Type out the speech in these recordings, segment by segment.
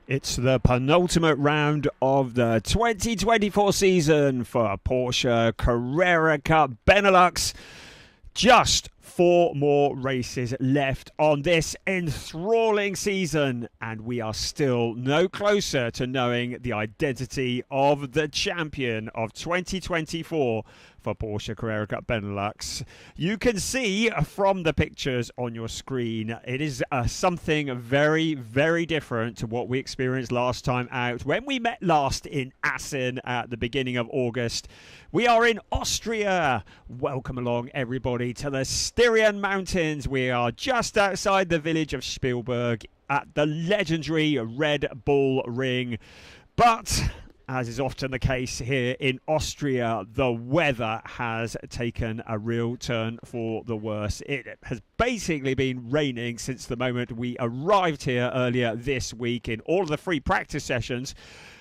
It's the penultimate round of the 2024 season for Porsche Carrera Cup Benelux. Just 4 more races left on this enthralling season, and we are still no closer to knowing the identity of the champion of 2024 for Porsche Carrera Cup Benelux. You can see from the pictures on your screen, it is something very, very different to what we experienced last time out when we met last in Jansen at the beginning of August. We are in Austria. Welcome along, everybody, to the Styrian Mountains. We are just outside the village of Spielberg at the legendary Red Bull Ring. But as is often the case here in Austria, the weather has taken a real turn for the worse. It has basically been raining since the moment we arrived here earlier this week in all of the free practice sessions.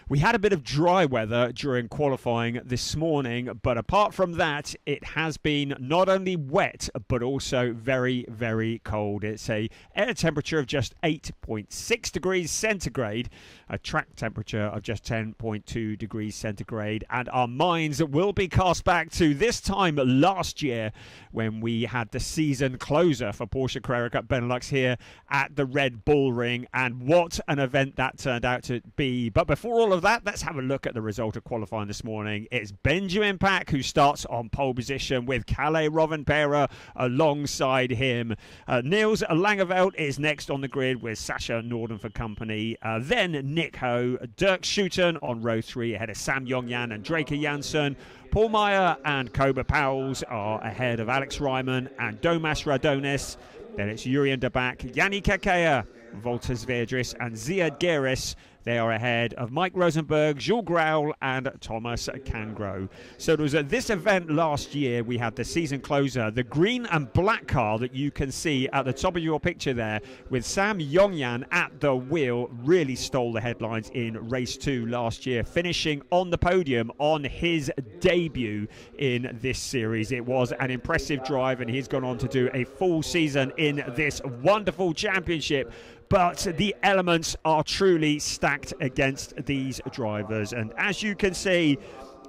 We had a bit of dry weather during qualifying this morning, but apart from that, it has been not only wet, but also very, very cold. It's a air temperature of just 8.6 degrees centigrade, a track temperature of just 10.2 degrees centigrade, and our minds will be cast back to this time last year when we had the season closer for Porsche Carrera Cup Benelux here at the Red Bull Ring, and what an event that turned out to be. But before all of that, let's have a look at the result of qualifying this morning. It's Benjamin Pack who starts on pole position with Kalle Rovanperä alongside him. Niels Langeveld is next on the grid with Sasha Norden for company. Then Nick Ho, Dirk Schuten on row 3 ahead of Sam Yongyan and Draker Jansen. Paul Meyer and Koba Powles are ahead of Alex Ryman and Domas Radonis. Then it's Jurien de Back, Yanni Kakea, Voltas Verdris and Ziad Geris. They are ahead of Mike Rosenberg, Jules Graul and Thomas Cangro. So it was at this event last year we had the season closer, the green and black car that you can see at the top of your picture there with Sam Yongyan at the wheel, really stole the headlines in race 2 last year, finishing on the podium on his debut in this series. It was an impressive drive and he's gone on to do a full season in this wonderful championship. But the elements are truly stacked against these drivers. And as you can see,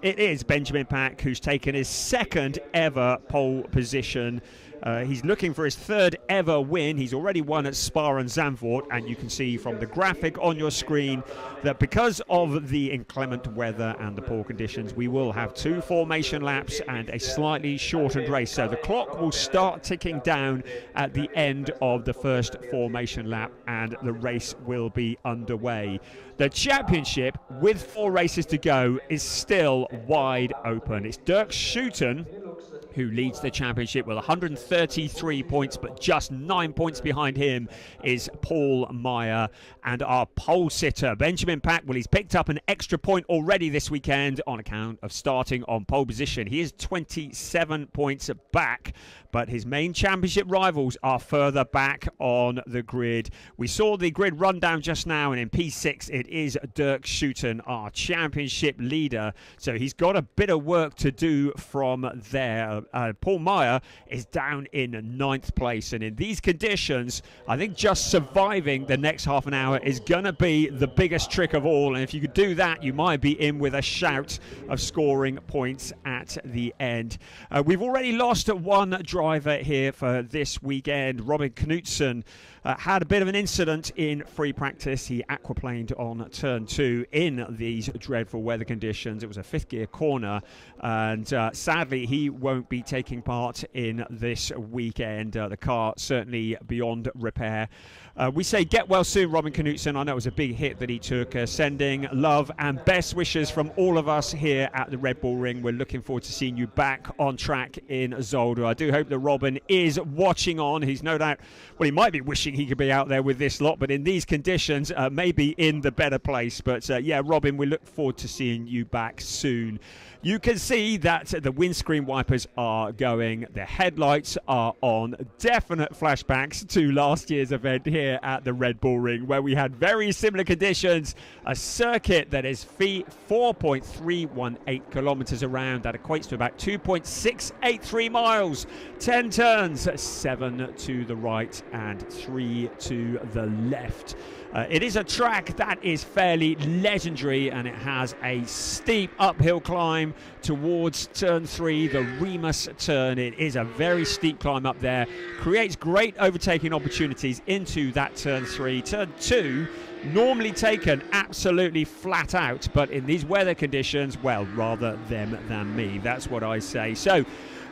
it is Benjamin Pack who's taken his 2nd ever pole position. He's looking for his 3rd ever win. He's already won at Spa and Zandvoort, and you can see from the graphic on your screen that because of the inclement weather and the poor conditions, we will have 2 formation laps and a slightly shortened race. So the clock will start ticking down at the end of the first formation lap and the race will be underway. The championship, with 4 races to go, is still wide open. It's Dirk Schuten who leads the championship with 133 points, but just 9 points behind him is Paul Meyer. And our pole sitter, Benjamin Pack, well, he's picked up an extra point already this weekend on account of starting on pole position. He is 27 points back, but his main championship rivals are further back on the grid. We saw the grid rundown just now, and in P6 it is Dirk Schuten, our championship leader. So he's got a bit of work to do from there. Paul Meyer is down in 9th place, and in these conditions I think just surviving the next half an hour is gonna be the biggest trick of all, and if you could do that you might be in with a shout of scoring points at the end. We've already lost 1 driver here for this weekend. Robin Knutsen had a bit of an incident in free practice. He aquaplaned on turn 2 in these dreadful weather conditions. It was a 5th gear corner, and sadly he won't be taking part in this weekend. The car certainly beyond repair. We say get well soon, Robin Knutsen. I know it was a big hit that he took. Sending love and best wishes from all of us here at the Red Bull Ring. We're looking forward to seeing you back on track in Zolder. I do hope that Robin is watching on. He's no doubt, well, he might be wishing he could be out there with this lot, but in these conditions, maybe in the better place. But yeah, Robin, we look forward to seeing you back soon. You can see that the windscreen wipers are going, the headlights are on. Definite flashbacks to last year's event here at the Red Bull Ring, where we had very similar conditions. A circuit that is 4.318 kilometers around. That equates to about 2.683 miles. 10 turns, 7 to the right and 3 to the left. It is a track that is fairly legendary, and it has a steep uphill climb towards turn 3, the Remus turn. It is a very steep climb up there, creates great overtaking opportunities into that turn 3. Turn 2 normally taken absolutely flat out, but in these weather conditions, well, rather them than me, that's what I say. So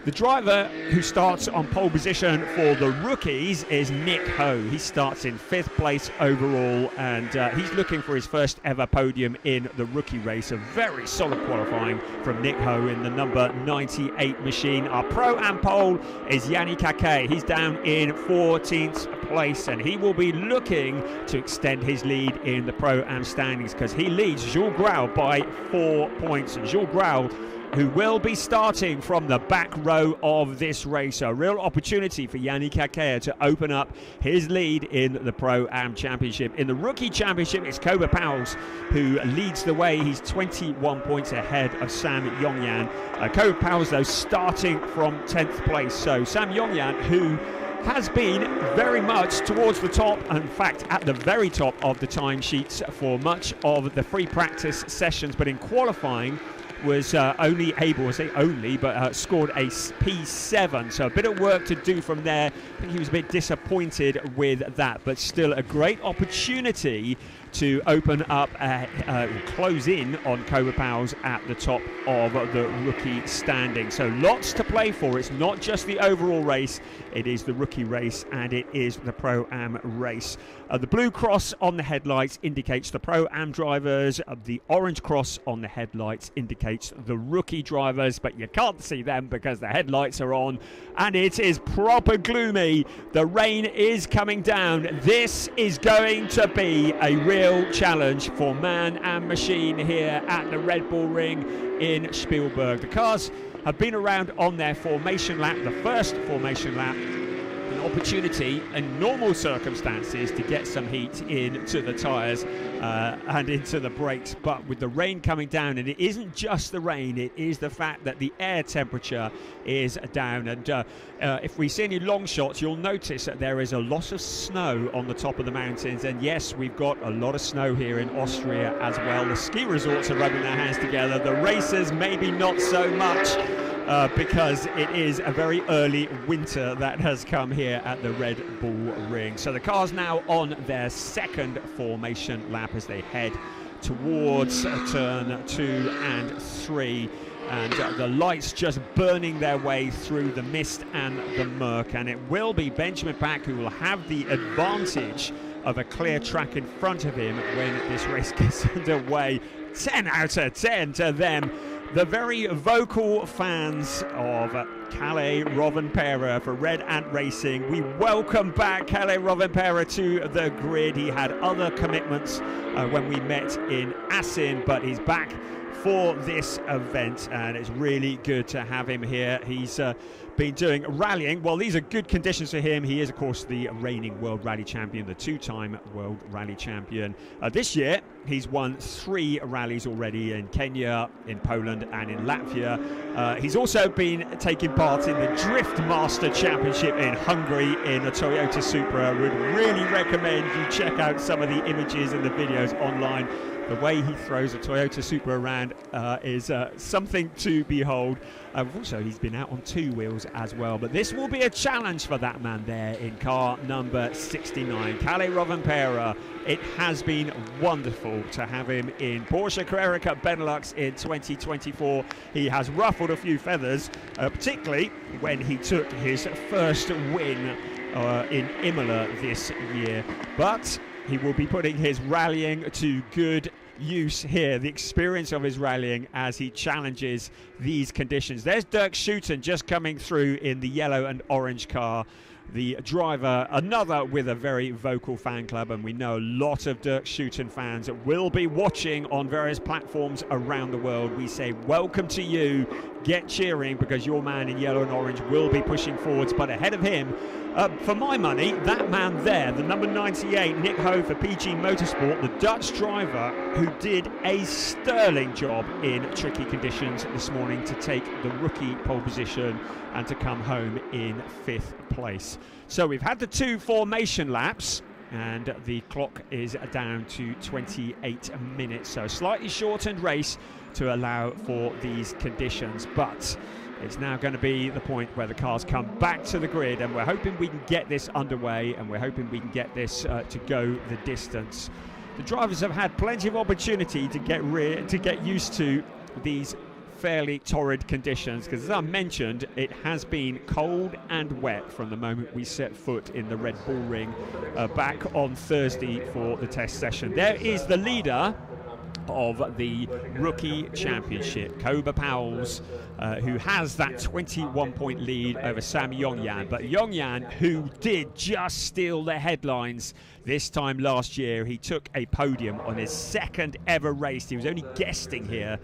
the driver who starts on pole position for the rookies is Nick Ho. He starts in 5th place overall, and he's looking for his first ever podium in the rookie race. A very solid qualifying from Nick Ho in the number 98 machine. Our pro-am pole is Yannick Ake. He's down in 14th place, and he will be looking to extend his lead in the pro-am standings, because he leads Jules Grau by 4 points. And Jules Grau, who will be starting from the back row of this race. A real opportunity for Yannick Ake to open up his lead in the Pro-Am Championship. In the Rookie Championship, it's Koba Powles who leads the way. He's 21 points ahead of Sam Yongyan. Koba Powles, though, starting from 10th place. So Sam Yongyan, who has been very much towards the top, in fact at the very top of the timesheets for much of the free practice sessions, but in qualifying was only able, I say only, but scored a P7, so a bit of work to do from there. I think he was a bit disappointed with that, but still a great opportunity to open up, close in on Koba Powles at the top of the rookie standing. So lots to play for. It's not just the overall race, it is the rookie race, and it is the Pro-Am race. The blue cross on the headlights indicates the Pro-Am drivers. The orange cross on the headlights indicates the rookie drivers, but you can't see them because the headlights are on, and it is proper gloomy. The rain is coming down. This is going to be a real challenge for man and machine here at the Red Bull Ring in Spielberg. The cars have been around on their formation lap, the first formation lap. An opportunity in normal circumstances to get some heat into the tyres and into the brakes, but with the rain coming down, and it isn't just the rain, it is the fact that the air temperature is down. And if we see any long shots, you'll notice that there is a lot of snow on the top of the mountains, and yes, we've got a lot of snow here in Austria as well. The ski resorts are rubbing their hands together, the racers maybe not so much, because it is a very early winter that has come here at the Red Bull Ring. So the car's now on their second formation lap as they head towards turn 2 and 3, and the lights just burning their way through the mist and the murk, and it will be Benjamin Pack who will have the advantage of a clear track in front of him when this race gets underway. 10 out of 10 to them. The very vocal fans of Kalle Rovanperä for Red Ant Racing. We welcome back Kalle Rovanperä to the grid. He had other commitments when we met in Assen, but he's back for this event, and it's really good to have him here. He's been doing rallying. Well, these are good conditions for him. He is, of course, the reigning World Rally Champion, the 2-time World Rally Champion. This year, he's won 3 rallies already in Kenya, in Poland, and in Latvia. He's also been taking part in the Drift Master Championship in Hungary in a Toyota Supra. I would really recommend you check out some of the images and the videos online. The way he throws a Toyota Supra around is something to behold. Also, he's been out on 2 wheels as well. But this will be a challenge for that man there in car number 69. Kalle Rovanperä. It has been wonderful to have him in Porsche Carrera Cup Benelux in 2024. He has ruffled a few feathers, particularly when he took his first win in Imola this year. But he will be putting his rallying to good use here, the experience of his rallying as he challenges these conditions. There's Dirk Schouten just coming through in the yellow and orange car. The driver, another with a very vocal fan club, and we know a lot of Dirk Schouten fans will be watching on various platforms around the world. We say welcome to you, get cheering, because your man in yellow and orange will be pushing forwards. But ahead of him, for my money, that man there, the number 98, Nick Ho for PG Motorsport, the Dutch driver who did a sterling job in tricky conditions this morning to take the rookie pole position and to come home in 5th place. So we've had the 2 formation laps, and the clock is down to 28 minutes. So slightly shortened race to allow for these conditions, but it's now going to be the point where the cars come back to the grid, and we're hoping we can get this underway, and we're hoping we can get this to go the distance. The drivers have had plenty of opportunity to get used to these fairly torrid conditions, because as I mentioned, it has been cold and wet from the moment we set foot in the Red Bull Ring back on Thursday for the test session. There is the leader of the Rookie Championship, Koba Powell's, who has that 21-point lead over Sam Yongyan. But Yongyan, who did just steal the headlines this time last year, he took a podium on his second ever race. He was only guesting here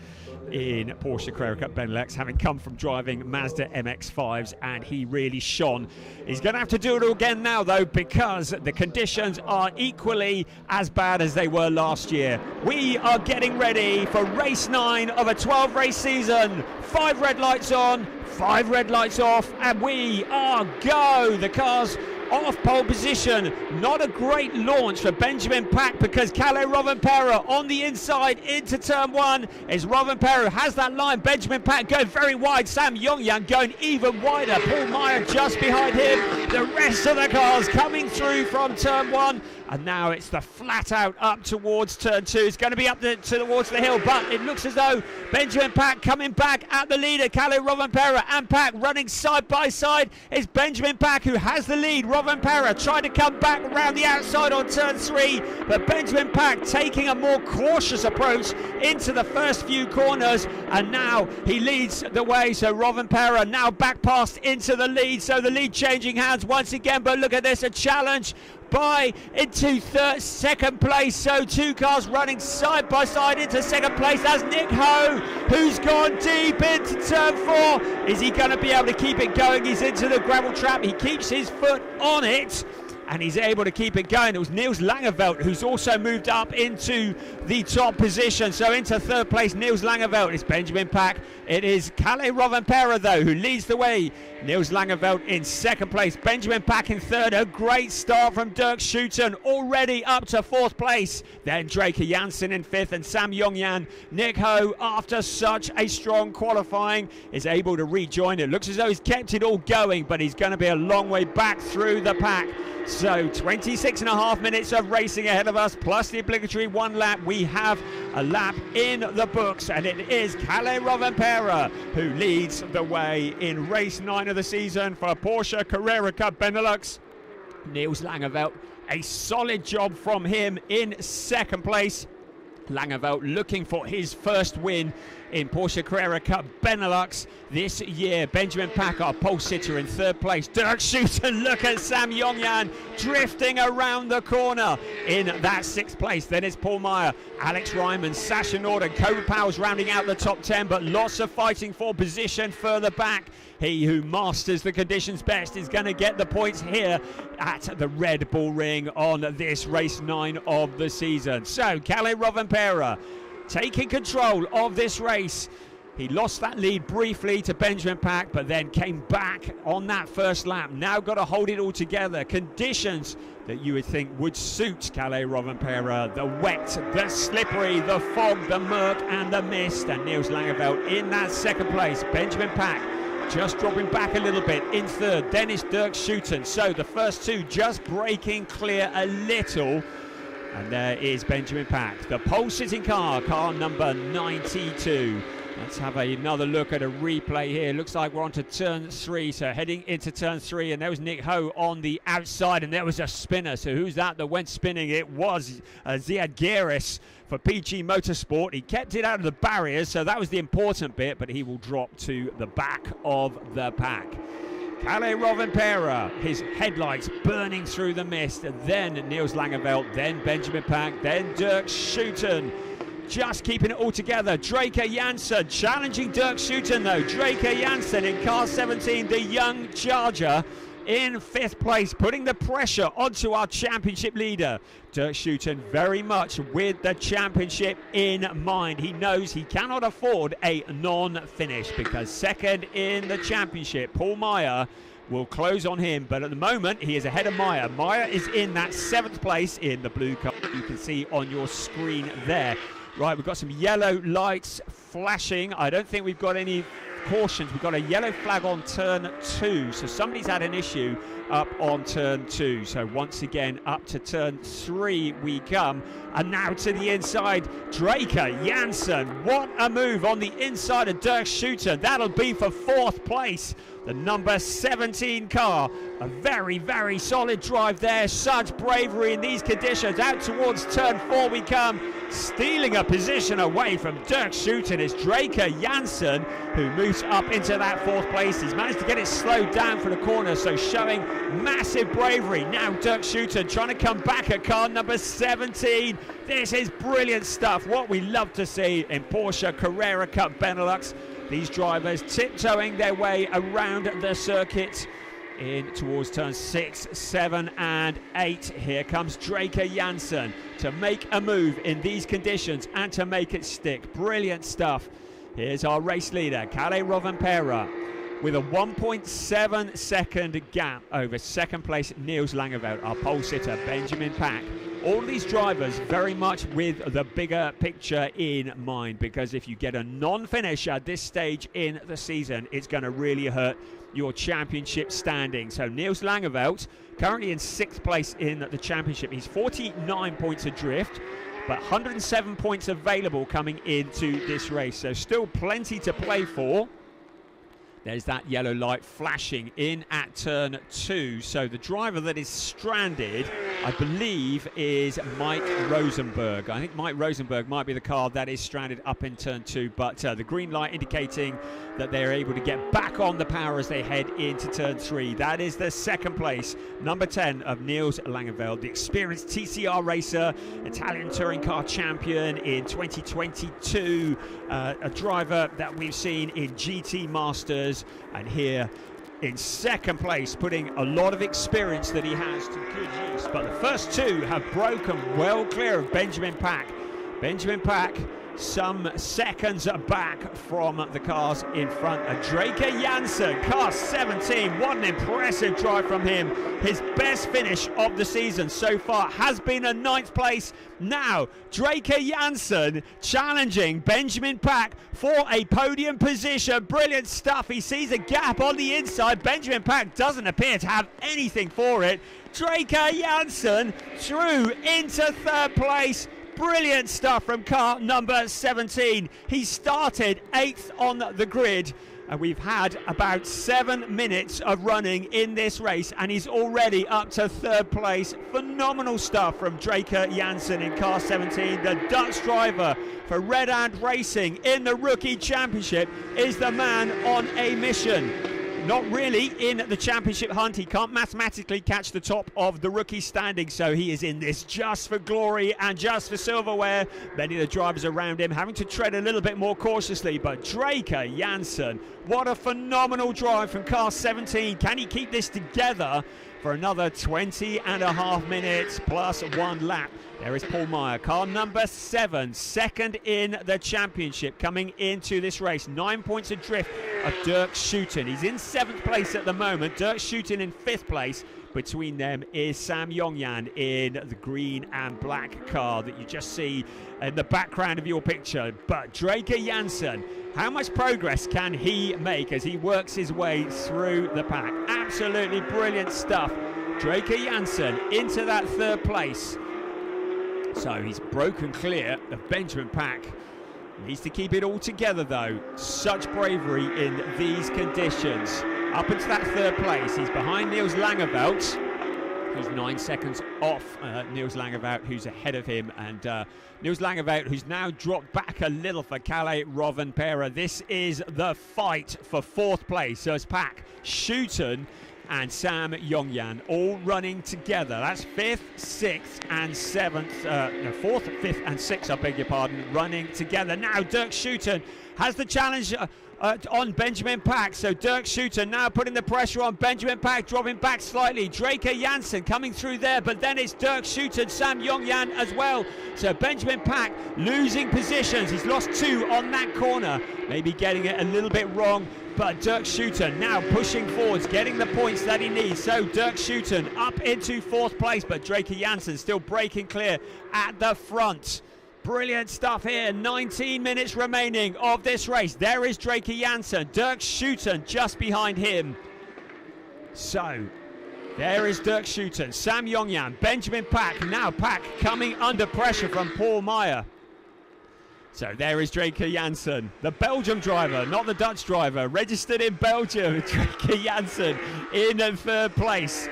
in Porsche Carrera Cup Benelux, having come from driving Mazda MX-5s, and he really shone. He's going to have to do it all again now, though, because the conditions are equally as bad as they were last year. We are getting ready for race 9 of a 12-race season. 5 red lights on, 5 red lights off, and we are go. The cars off pole position. Not a great launch for Benjamin Pack, because Kalle Rovanperä on the inside into turn 1 is Rovanperä, has that line. Benjamin Pack going very wide. Sam Yongyan going even wider. Paul Meyer just behind him. The rest of the cars coming through from turn 1, and now it's the flat out up towards turn 2. It's going to be up towards the hill, but it looks as though Benjamin Pack coming back at the leader. Kalle Rovanperä and Pack running side by side. It's Benjamin Pack who has the lead. Rovanperä trying to come back around the outside on turn 3, but Benjamin Pack taking a more cautious approach into the first few corners, and now he leads the way. So Rovanperä now back past into the lead, so the lead changing hands once again. But look at this, a challenge by into second place. So 2 cars running side by side into second place. That's Nick Ho, who's gone deep into turn 4. Is he going to be able to keep it going? He's into the gravel trap. He keeps his foot on it, and he's able to keep it going. It was Niels Langeveld who's also moved up into the top position. So into 3rd place, Niels Langeveld. It's Benjamin Pack. It is Kalle Rovanperä, though, who leads the way. Niels Langeveld in 2nd place. Benjamin Pack in 3rd. A great start from Dirk Schouten, already up to 4th place. Then Draker Jansen in 5th, and Sam Yongyan. Nick Ho, after such a strong qualifying, is able to rejoin. It looks as though he's kept it all going, but he's going to be a long way back through the pack. So 26.5 minutes of racing ahead of us, plus the obligatory 1 lap. We have a lap in the books, and it is Kalle Rovanperä who leads the way in race 9 of the season for Porsche Carrera Cup Benelux. Niels Langeveld, a solid job from him in 2nd place. Langeveld looking for his first win in Porsche Carrera Cup Benelux this year. Benjamin Pack, our pole sitter, in 3rd place. Dirk Schouten, look at Sam Yongyan drifting around the corner in that 6th place. Then it's Paul Meyer, Alex Ryman, Sasha Norden, Koba Powell's rounding out the top 10, but lots of fighting for position further back. He who masters the conditions best is going to get the points here at the Red Bull Ring on this race 9 of the season. So Kalle Rovanperä taking control of this race. He lost that lead briefly to Benjamin Pack, but then came back on that first lap. Now got to hold it all together. Conditions that you would think would suit Kalle Rovanperä. The wet, the slippery, the fog, the murk and the mist. And Niels Langeveld in that 2nd place. Benjamin Pack just dropping back a little bit in 3rd. Then it's Dirk Schouten. So the first 2 just breaking clear a little. And there is Benjamin Pack, the pole sitting car number 92. Let's have another look at a replay here. Looks like we're on to turn 3, so heading into turn 3, and there was Nick Ho on the outside, and there was a spinner. So who's that went spinning? It was Ziad Gieris for PG Motorsport. He kept it out of the barriers, so that was the important bit, but he will drop to the back of the pack. Kalle Rovanperä, his headlights burning through the mist, then Niels Langeveld, then Benjamin Pack, then Dirk Schouten. Just keeping it all together. Draker Jansen challenging Dirk Schouten, though. Draker Jansen in car 17, the young charger, in 5th place, putting the pressure onto our championship leader. Dirk Schouten very much with the championship in mind. He knows he cannot afford a non-finish, because 2nd in the championship, Paul Meyer, will close on him, but at the moment he is ahead of Meyer. Meyer is in that 7th place in the blue car you can see on your screen there. Right, we've got some yellow lights flashing. I don't think we've got any cautions. We've got a yellow flag on turn 2, so somebody's had an issue up on turn 2. So once again up to turn 3 we come, and now to the inside, Draker Jansen. What a move on the inside of Dirk Schutten. That'll be for 4th place, the number 17 car. A very, very solid drive there. Such bravery in these conditions. Out towards turn 4 we come, stealing a position away from Dirk Schutten is Draker Jansen, who moves up into that 4th place. He's managed to get it slowed down for the corner, so showing massive bravery. Now Dirk Schutten trying to come back at car number 17. This is brilliant stuff, what we love to see in Porsche Carrera Cup Benelux. These drivers tiptoeing their way around the circuit in towards turns 6, 7 and 8. Here comes Draker Jansen to make a move in these conditions and to make it stick. Brilliant stuff. Here's our race leader, Kalle Rovanperä, with a 1.7 second gap over 2nd place Niels Langeveld, our pole sitter Benjamin Pack. All these drivers very much with the bigger picture in mind, because if you get a non-finish at this stage in the season, it's going to really hurt your championship standing. So Niels Langeveld currently in 6th place in the championship. He's 49 points adrift, but 107 points available coming into this race, so still plenty to play for. There's that yellow light flashing in at turn 2. So the driver that is stranded, I believe, is Mike Rosenberg. I think Mike Rosenberg might be the car that is stranded up in turn 2, but the green light indicating that they're able to get back on the power as they head into turn 3. That is the 2nd place, number 10 of Niels Langeveld, the experienced TCR racer, Italian touring car champion in 2022, a driver that we've seen in GT Masters, and here in 2nd place, putting a lot of experience that he has to good use. But the first 2 have broken well clear of Benjamin Pack. Benjamin Pack some seconds back from the cars in front of Draker Jansen, car 17. What an impressive drive from him. His best finish of the season so far has been a 9th place. Now Draker Jansen challenging Benjamin Pack for a podium position. Brilliant stuff. He sees a gap on the inside. Benjamin Pack doesn't appear to have anything for it. Draker Jansen through into 3rd place. Brilliant stuff from car number 17. He started 8th on the grid, and we've had about 7 minutes of running in this race, and he's already up to 3rd place. Phenomenal stuff from Draker Jansen in car 17. The Dutch driver for Red Ant Racing in the Rookie Championship is the man on a mission. Not really in the championship hunt. He can't mathematically catch the top of the rookie standing, so he is in this just for glory and just for silverware. Many of the drivers around him having to tread a little bit more cautiously, but Draker Jansen, what a phenomenal drive from car 17. Can he keep this together for another 20.5 minutes plus 1 lap? There is Paul Meyer, car number 7, 2nd in the championship, coming into this race. 9 points adrift of Dirk Schutten. He's in 7th place at the moment. Dirk Schutten in 5th place. Between them is Sam Yongyan in the green and black car that you just see in the background of your picture. But Draker Jansen, how much progress can he make as he works his way through the pack? Absolutely brilliant stuff. Draker Jansen into that 3rd place. So he's broken clear of Benjamin Pack. Needs to keep it all together though. Such bravery in these conditions. Up into that 3rd place. He's behind Niels Langeveld. He's 9 seconds off Niels Langeveld, who's ahead of him. And Niels Langeveld, who's now dropped back a little for Kalle Rovanperä. This is the fight for 4th place. So it's Pack, Schutten and Sam Yongyan all running together. That's 5th, 6th and 7th, 4th, 5th and 6th, I beg your pardon, running together. Now Dirk Schutten has the challenge on Benjamin Pack. So Dirk Schutter now putting the pressure on Benjamin Pack, dropping back slightly. Draker Jansen coming through there, but then it's Dirk Schutter and Sam Yongyan as well. So Benjamin Pack losing positions. He's lost 2 on that corner, maybe getting it a little bit wrong. But Dirk Schutter now pushing forwards, getting the points that he needs. So Dirk Schutter up into 4th place, but Draker Jansen still breaking clear at the front. Brilliant stuff here. 19 minutes remaining of this race. There is Draker Jansen, Dirk Schutter just behind him. So there is Dirk Schutter, Sam Yongyan, Benjamin Pack. Now Pack coming under pressure from Paul Meyer. So there is Draker Jansen, the Belgium driver, not the Dutch driver, registered in Belgium. Draker Jansen in 3rd place.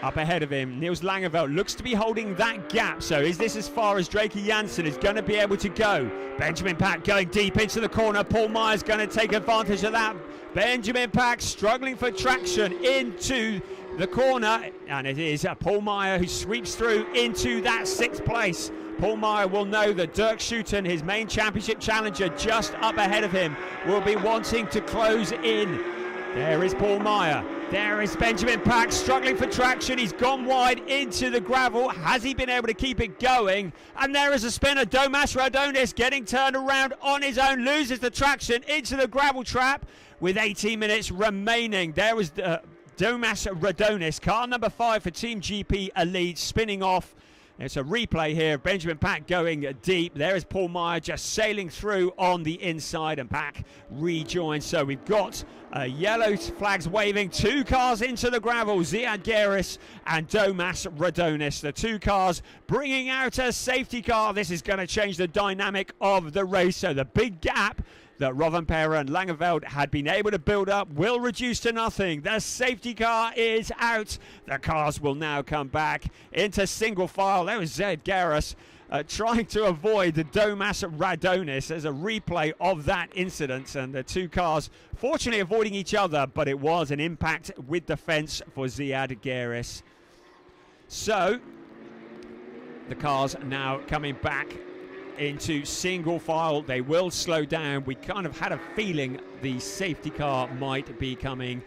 Up ahead of him, Niels Langeveld looks to be holding that gap. So is this as far as Draker Jansen is going to be able to go? Benjamin Pack going deep into the corner. Paul Meyer's going to take advantage of that. Benjamin Pack struggling for traction into the corner. And it is Paul Meyer who sweeps through into that 6th place. Paul Meyer will know that Dirk Schutter, his main championship challenger just up ahead of him, will be wanting to close in. There is Paul Meyer. There is Benjamin Pack struggling for traction. He's gone wide into the gravel. Has he been able to keep it going? And there is a spinner. Domas Radonis getting turned around on his own. Loses the traction into the gravel trap with 18 minutes remaining. There was Domas Radonis, car number 5 for Team GP Elite, spinning off. It's a replay here. Benjamin Pack going deep. There is Paul Meyer just sailing through on the inside, and Pack rejoins. So we've got yellow flags waving. 2 cars into the gravel. Ziad Geris and Domas Radonis. The 2 cars bringing out a safety car. This is going to change the dynamic of the race. So the big gap that Rovanperä and Langeveld had been able to build up will reduce to nothing. The safety car is out. The cars will now come back into single file. There was Ziad Geris trying to avoid the Domas Radonis. There's a replay of that incident, and the 2 cars fortunately avoiding each other, but it was an impact with the fence for Ziad Geris. So the cars now coming back into single file. They will slow down. We kind of had a feeling the safety car might be coming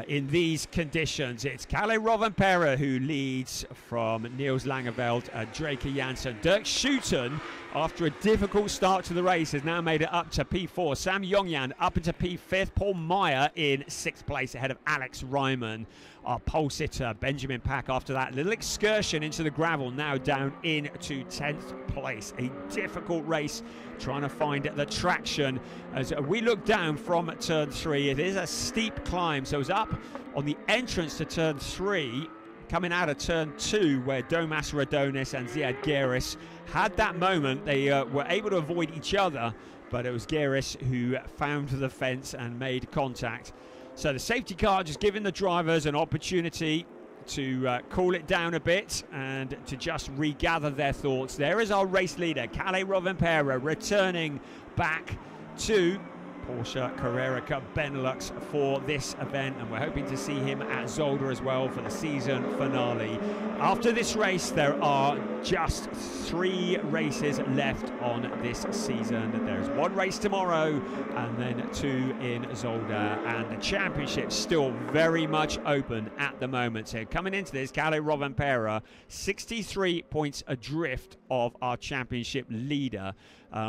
in these conditions. It's Kalle Rovanperä who leads from Niels Langeveld, Draker Jansen. Dirk Schutter, after a difficult start to the race, has now made it up to P4. Sam Yongyan up into P5th. Paul Meyer in 6th place ahead of Alex Ryman. Our pole sitter Benjamin Pack, after that little excursion into the gravel, now down into 10th place. A difficult race trying to find the traction as we look down from turn 3. It is a steep climb, so it's up on the entrance to turn 3, coming out of turn 2, where Domas Radonis and Ziad Geris had that moment. They were able to avoid each other, but it was Geris who found the fence and made contact. So the safety car just giving the drivers an opportunity to cool it down a bit and to just regather their thoughts. There is our race leader, Kalle Rovanperä, returning back to Porsche Carrera Cup Benelux for this event, and we're hoping to see him at Zolder as well for the season finale. After this race, there are just 3 races left on this season. There's 1 race tomorrow and then 2 in Zolder, and the championship's still very much open at the moment. So coming into this, Kalle Rovanperä 63 points adrift of our championship leader.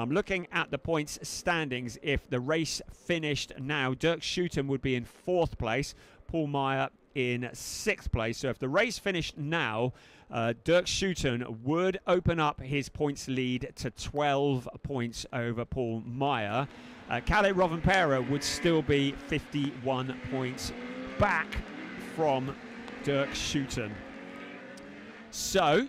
Looking at the points standings, if the race finished now, Dirk Schutter would be in 4th place, Paul Meyer in 6th place. So if the race finished now, Dirk Schutter would open up his points lead to 12 points over Paul Meyer. Kalle Rovanperä would still be 51 points back from Dirk Schutter. So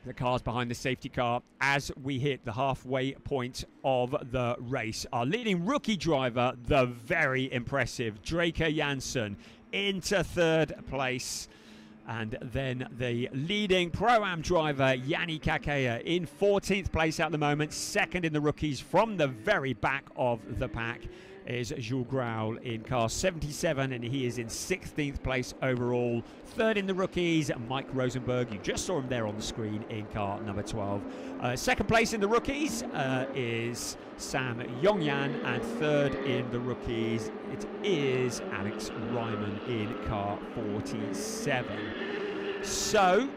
the cars behind the safety car as we hit the halfway point of the race. Our leading rookie driver, the very impressive Draker Jansen, into 3rd place. And then the leading Pro-Am driver, Jani Kakea, in 14th place at the moment, 2nd in the rookies from the very back of the pack. is Jules Grau in car 77, and he is in 16th place overall. Third in the rookies, Mike Rosenberg. You just saw him there on the screen in car number 12. Second place in the rookies is Sam Yongyan, and third in the rookies it is Alex Ryman in car 47. So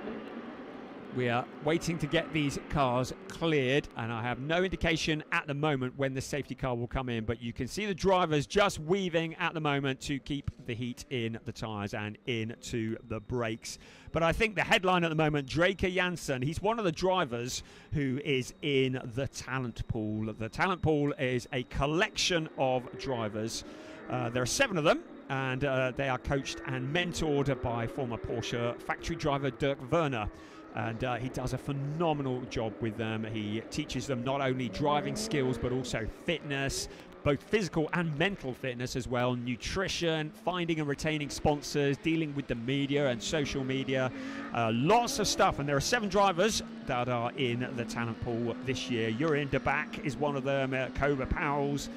we are waiting to get these cars cleared, and I have no indication at the moment when the safety car will come in, but you can see the drivers just weaving at the moment to keep the heat in the tyres and into the brakes. But I think the headline at the moment, Draker Jansen, he's one of the drivers who is in the talent pool. The talent pool is a collection of drivers. There are 7 of them, and they are coached and mentored by former Porsche factory driver Dirk Werner. And he does a phenomenal job with them. He teaches them not only driving skills, but also fitness, both physical and mental fitness as well, nutrition, finding and retaining sponsors, dealing with the media and social media, lots of stuff. And there are 7 drivers that are in the talent pool this year. Yurin de Back is one of them, Cobra Powles.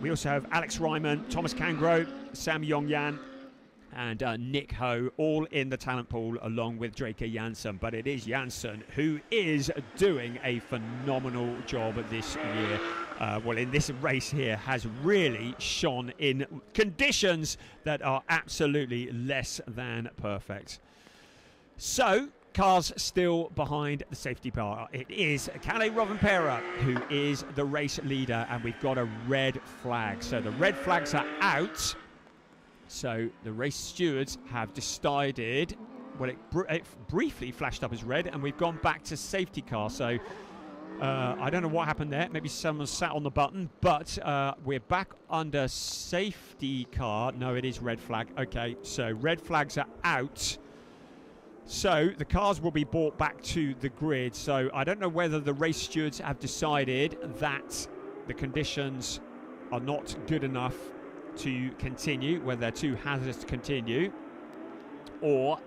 We also have Alex Ryman, Thomas Cangro, Sam Yongyan, and Nick Ho, all in the talent pool along with Draker Jansen. But it is Jansen who is doing a phenomenal job this year. Well, in this race here, has really shone in conditions that are absolutely less than perfect. So, cars still behind the safety bar. It is Kalle Rovanperä who is the race leader, and we've got a red flag. So the red flags are out. So the race stewards have decided, well, it briefly flashed up as red, and we've gone back to safety car. So I don't know what happened there. Maybe someone sat on the button, but we're back under safety car. No, it is red flag. Okay, so red flags are out. So the cars will be brought back to the grid. So I don't know whether the race stewards have decided that the conditions are not good enough to continue, whether they're too hazardous to continue, or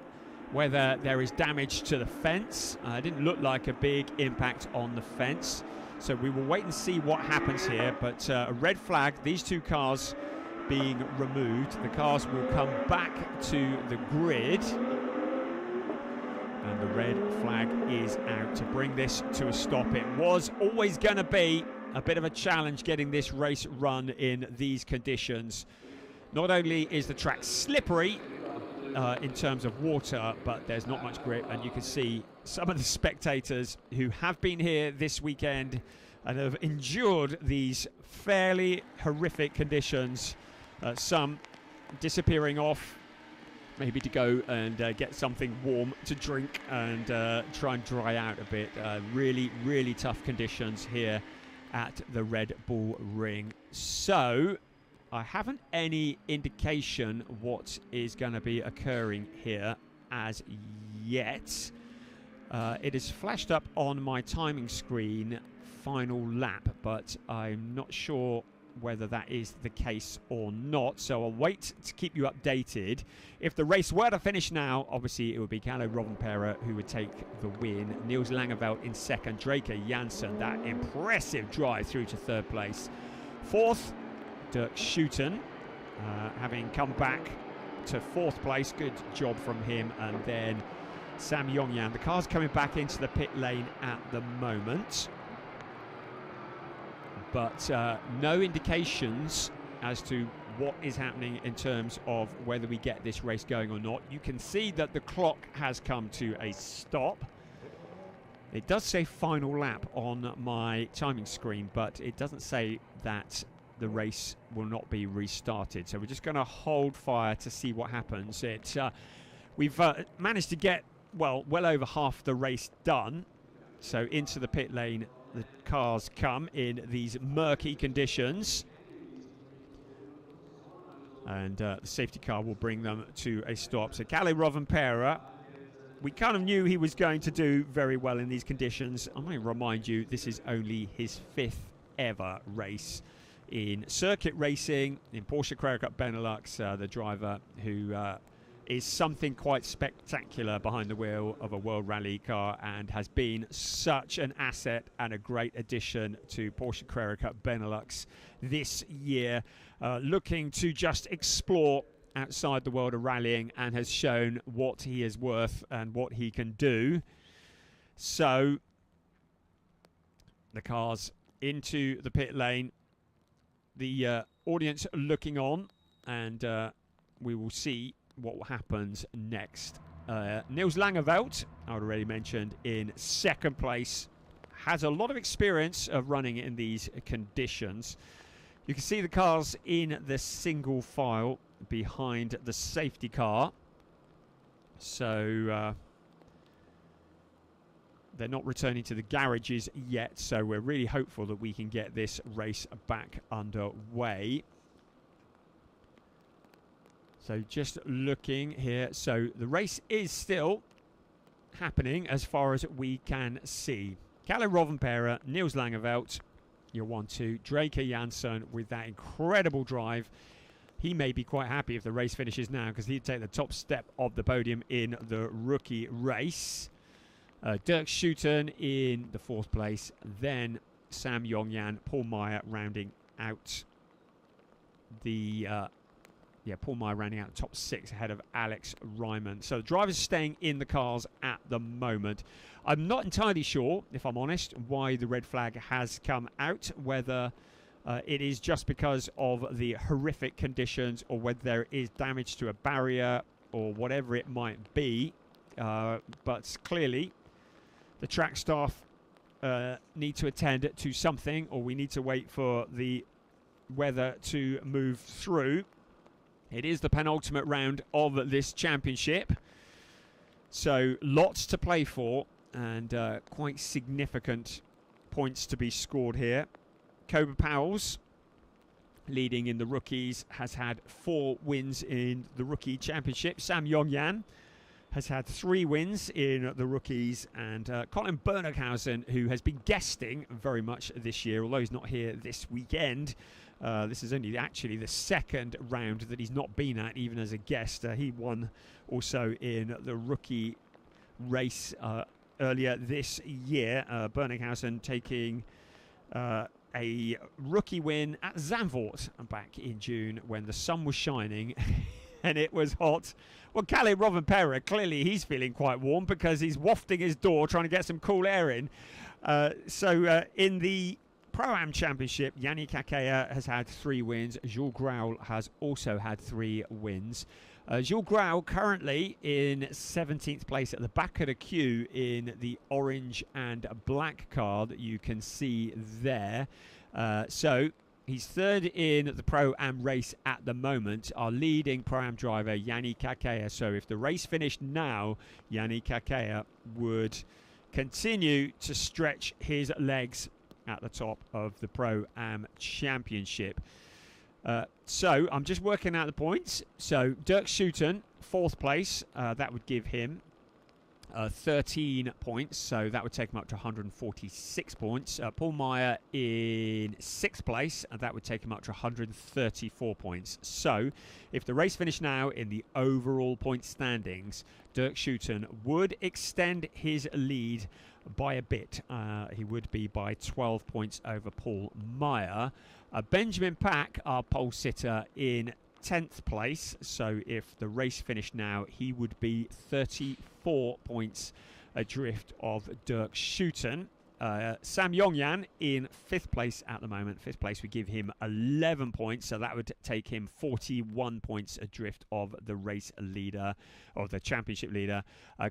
whether there is damage to the fence. It didn't look like a big impact on the fence, so we will wait and see what happens here. But a red flag, these 2 cars being removed. The cars will come back to the grid, and the red flag is out to bring this to a stop. It was always going to be a bit of a challenge getting this race run in these conditions. Not only is the track slippery in terms of water, but there's not much grip, and you can see some of the spectators who have been here this weekend and have endured these fairly horrific conditions, some disappearing off, maybe to go and get something warm to drink and try and dry out a bit. Really, really tough conditions here at the Red Bull Ring. So I haven't any indication what is going to be occurring here as yet. It is flashed up on my timing screen, final lap, but I'm not sure whether that is the case or not, so I'll wait to keep you updated. If the race were to finish now, obviously it would be Kalle Rovanperä who would take the win. Niels Langeveld in second, Draker Jansen, that impressive drive through to 3rd place. 4th, Dirk Schouten, having come back to 4th place, good job from him. And then Sam Yongyan, the car's coming back into the pit lane at the moment, but no indications as to what is happening in terms of whether we get this race going or not. You can see that the clock has come to a stop. It does say final lap on my timing screen, but it doesn't say that the race will not be restarted. So we're just going to hold fire to see what happens. We've managed to get, well over half the race done. So into the pit lane the cars come in these murky conditions, and the safety car will bring them to a stop. So Kalle Rovanperä, we kind of knew he was going to do very well in these conditions. I might remind you, this is only his 5th ever race in circuit racing in Porsche Carrera Cup Benelux. The driver who is something quite spectacular behind the wheel of a World Rally car, and has been such an asset and a great addition to Porsche Carrera Cup Benelux this year, looking to just explore outside the world of rallying, and has shown what he is worth and what he can do. So the cars into the pit lane, the audience looking on, and we will see what happens next. Niels Langeveld, I already mentioned, in second place, has a lot of experience of running in these conditions. You can see the cars in the single file behind the safety car. So they're not returning to the garages yet, so we're really hopeful that we can get this race back underway. So just looking here, so the race is still happening as far as we can see. Kalle Rovanperä, Niels Langeveld, your 1-2. Draker Jansen with that incredible drive. He may be quite happy if the race finishes now, because he'd take the top step of the podium in the rookie race. Dirk Schouten in the 4th place. Then Sam Yongyan, Paul Meyer rounding out the... Paul Meyer rounding out the top 6 ahead of Alex Ryman. So the drivers are staying in the cars at the moment. I'm not entirely sure, if I'm honest, why the red flag has come out, whether it is just because of the horrific conditions, or whether there is damage to a barrier, or whatever it might be. But clearly, the track staff need to attend to something, or we need to wait for the weather to move through. It is the penultimate round of this championship, so lots to play for, and quite significant points to be scored here. Cobra Powell's leading in the rookies, has had 4 wins in the rookie championship. Sam Yongyan has had 3 wins in the rookies, and Colin Bernighausen, who has been guesting very much this year, although he's not here this weekend. This is only actually the 2nd round that he's not been at, even as a guest. He won also in the rookie race earlier this year. Bernighausen taking a rookie win at Zandvoort back in June when the sun was shining and it was hot. Well, Kalle Rovanperä, clearly he's feeling quite warm because he's wafting his door trying to get some cool air in. In the Pro-Am Championship, Yannick Akea has had 3 wins. Jules Graul has also had 3 wins. Jules Graul currently in 17th place at the back of the queue in the orange and black car that you can see there. So he's 3rd in the Pro-Am race at the moment. Our leading Pro-Am driver, Yannick Akea. So if the race finished now, Yannick Akea would continue to stretch his legs at the top of the Pro-Am Championship. So I'm just working out the points. So Dirk Schouten, 4th place. That would give him 13 points. So that would take him up to 146 points. Paul Meyer in 6th place. And that would take him up to 134 points. So if the race finished now in the overall point standings, Dirk Schouten would extend his lead by a bit. He would be by 12 points over Paul Meyer. Benjamin Pack, our pole sitter, in 10th place. So if the race finished now, he would be 34 points adrift of Dirk Schouten. Sam Yongyan in 5th place at the moment. 5th place would give him 11 points, so that would take him 41 points adrift of the race leader, or the championship leader.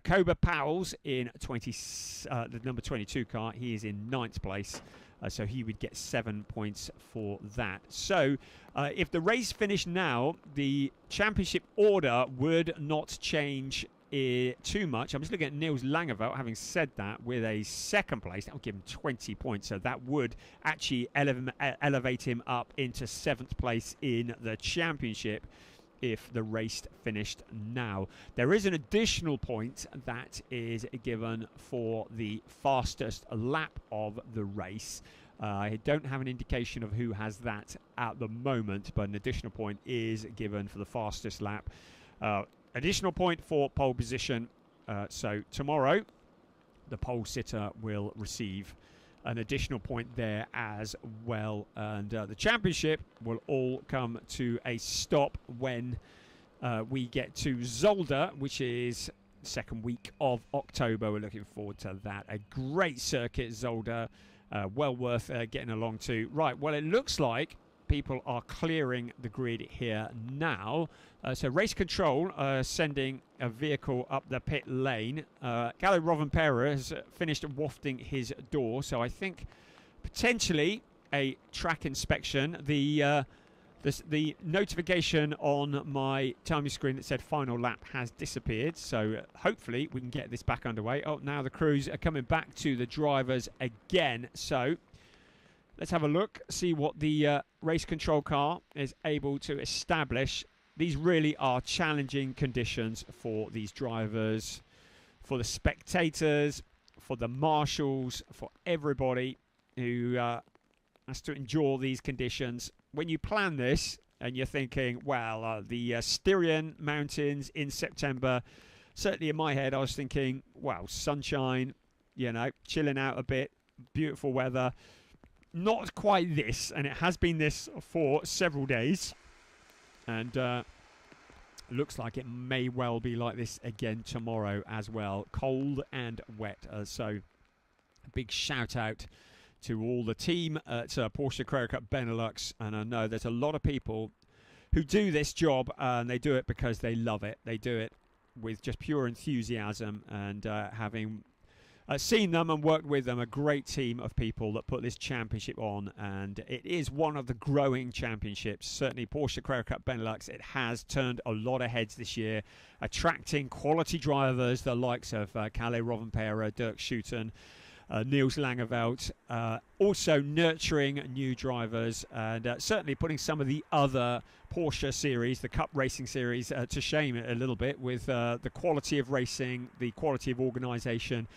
Cobra Powell's in the number 22 car. He is in 9th place, so he would get 7 points for that. So if the race finished now, the championship order would not change too much. I'm just looking at Niels Langeveld. Having said that, with a 2nd place, that would give him 20 points. So that would actually elevate him up into 7th place in the championship if the race finished now. There is an additional point that is given for the fastest lap of the race. I don't have an indication of who has that at the moment, but an additional point is given for the fastest lap. additional point for pole position. So tomorrow, the pole sitter will receive an additional point there as well. And the championship will all come to a stop when we get to Zolder, which is second week of October. We're looking forward to that. A great circuit, Zolder. Well worth getting along to. Right, well, it looks like people are clearing the grid here now. So race control sending a vehicle up the pit lane. Kalle Rovanperä has finished wafting his door, so I think potentially a track inspection. The notification on my timing screen that said final lap has disappeared, so hopefully we can get this back underway. Oh, now the crews are coming back to the drivers again, so let's have a look, see what the race control car is able to establish. These really are challenging conditions for these drivers, for the spectators, for the marshals, for everybody who has to endure these conditions. When you plan this and you're thinking, well, the Styrian Mountains in September, certainly in my head I was thinking, wow, sunshine, you know, chilling out a bit, beautiful weather. Not quite this, and it has been this for several days, and looks like it may well be like this again tomorrow as well. Cold and wet, so a big shout out to all the team at Porsche Carrera Cup Benelux, and I know there's a lot of people who do this job, and they do it because they love it. They do it with just pure enthusiasm, and having seen them and worked with them, a great team of people that put this championship on, and it is one of the growing championships. Certainly Porsche Carrera Cup Benelux, it has turned a lot of heads this year, attracting quality drivers, the likes of Kalle Rovanperä, Dirk Schuten, Niels Langeveld, also nurturing new drivers, and certainly putting some of the other Porsche series, the Cup Racing series, to shame a little bit with the quality of racing, the quality of organisation.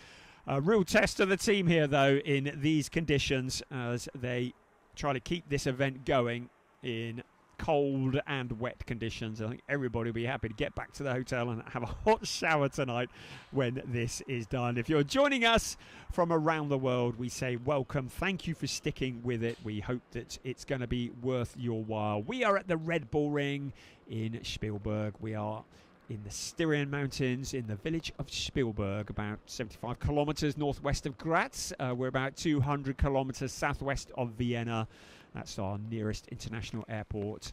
A real test of the team here, though, in these conditions as they try to keep this event going in cold and wet conditions. I think everybody will be happy to get back to the hotel and have a hot shower tonight when this is done. If you're joining us from around the world, we say welcome. Thank you for sticking with it. We hope that it's going to be worth your while. We are at the Red Bull Ring in Spielberg. We are in the Styrian Mountains in the village of Spielberg, about 75 kilometers northwest of Graz. We're about 200 kilometers southwest of Vienna. That's our nearest international airport.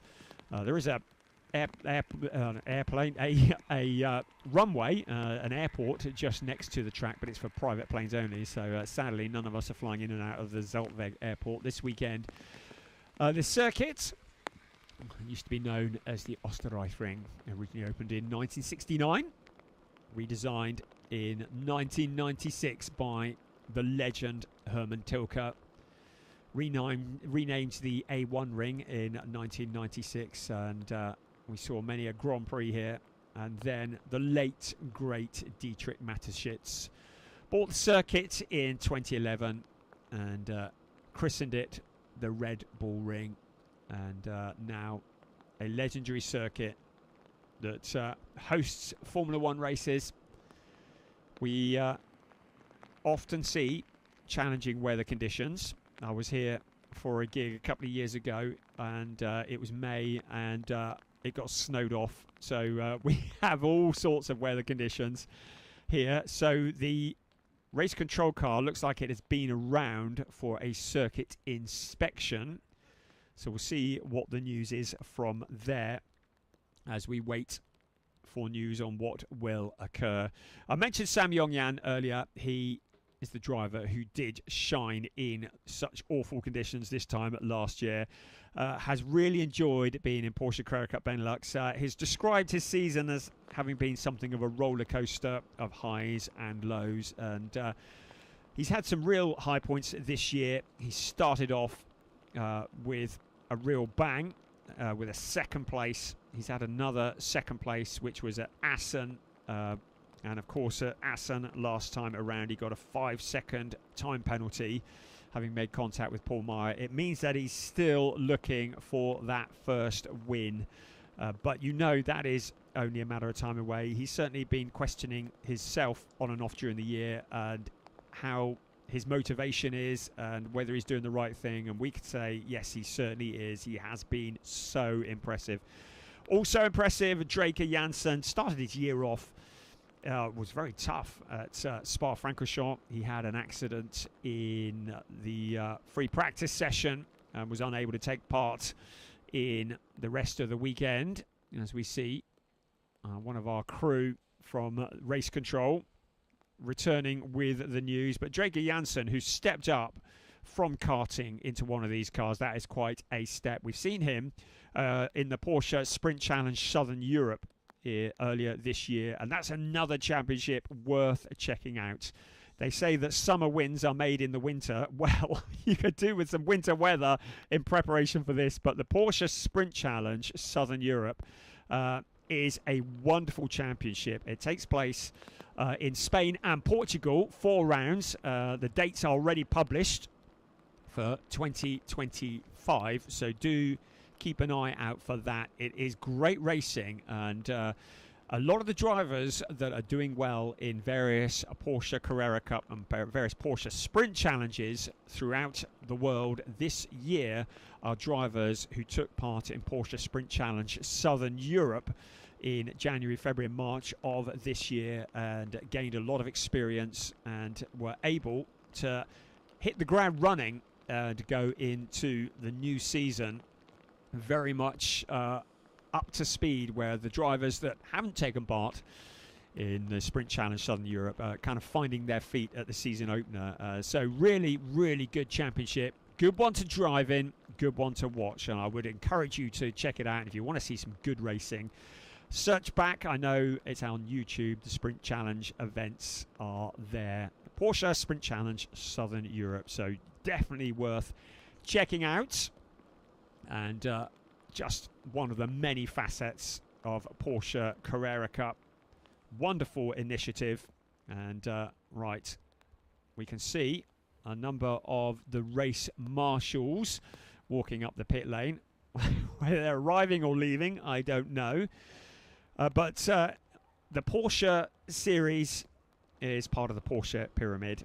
There is a airplane, a runway, an airport just next to the track, but it's for private planes only. So sadly, none of us are flying in and out of the Zoltweg airport this weekend. The circuit used to be known as the Oostenrijkring, originally opened in 1969, redesigned in 1996 by the legend Hermann Tilke, renamed the A1 Ring in 1996, and we saw many a Grand Prix here. And then the late, great Dietrich Mateschitz bought the circuit in 2011 and christened it the Red Bull Ring. And now a legendary circuit that hosts Formula One races. We often see challenging weather conditions. I was here for a gig a couple of years ago, and it was May, and it got snowed off. So we have all sorts of weather conditions here. So the race control car looks like it has been around for a circuit inspection. So we'll see what the news is from there as we wait for news on what will occur. I mentioned Sam Yongyan earlier. He is the driver who did shine in such awful conditions this time last year. Has really enjoyed being in Porsche Carrera Cup Benelux. He's described his season as having been something of a roller coaster of highs and lows. And he's had some real high points this year. He started off with a real bang with a second place. He's had another second place, which was at Assen, and of course at Assen last time around he got a 5-second time penalty, having made contact with Paul Meyer. It means that he's still looking for that first win But you know that is only a matter of time away. He's certainly been questioning himself on and off during the year and how his motivation is and whether he's doing the right thing. And we could say, yes, he certainly is. He has been so impressive. Also impressive, Draker Jansen started his year off. Was very tough at Spa-Francorchamps. He had an accident in the free practice session and was unable to take part in the rest of the weekend. As we see, one of our crew from race control returning with the news. But Draker Jansen, who stepped up from karting into one of these cars, that is quite a step. We've seen him in the Porsche Sprint Challenge Southern Europe earlier this year, and that's another championship worth checking out. They say that summer wins are made in the winter. Well, you could do with some winter weather in preparation for this, but the Porsche Sprint Challenge Southern Europe is a wonderful championship. It takes place in Spain and Portugal, 4 rounds. The dates are already published for 2025, so do keep an eye out for that. It is great racing, and a lot of the drivers that are doing well in various Porsche Carrera Cup and various Porsche Sprint Challenges throughout the world this year are drivers who took part in Porsche Sprint Challenge Southern Europe in January, February and March of this year, and gained a lot of experience and were able to hit the ground running and go into the new season very much up to speed, where the drivers that haven't taken part in the Sprint Challenge Southern Europe are kind of finding their feet at the season opener. So really, really good championship. Good one to drive in, good one to watch, and I would encourage you to check it out. And if you want to see some good racing, search back. I know it's on YouTube. The Sprint Challenge events are there. Porsche Sprint Challenge Southern Europe. So definitely worth checking out. And just one of the many facets of Porsche Carrera Cup. Wonderful initiative. And right, we can see a number of the race marshals walking up the pit lane. Whether they're arriving or leaving, I don't know. But the Porsche series is part of the Porsche pyramid,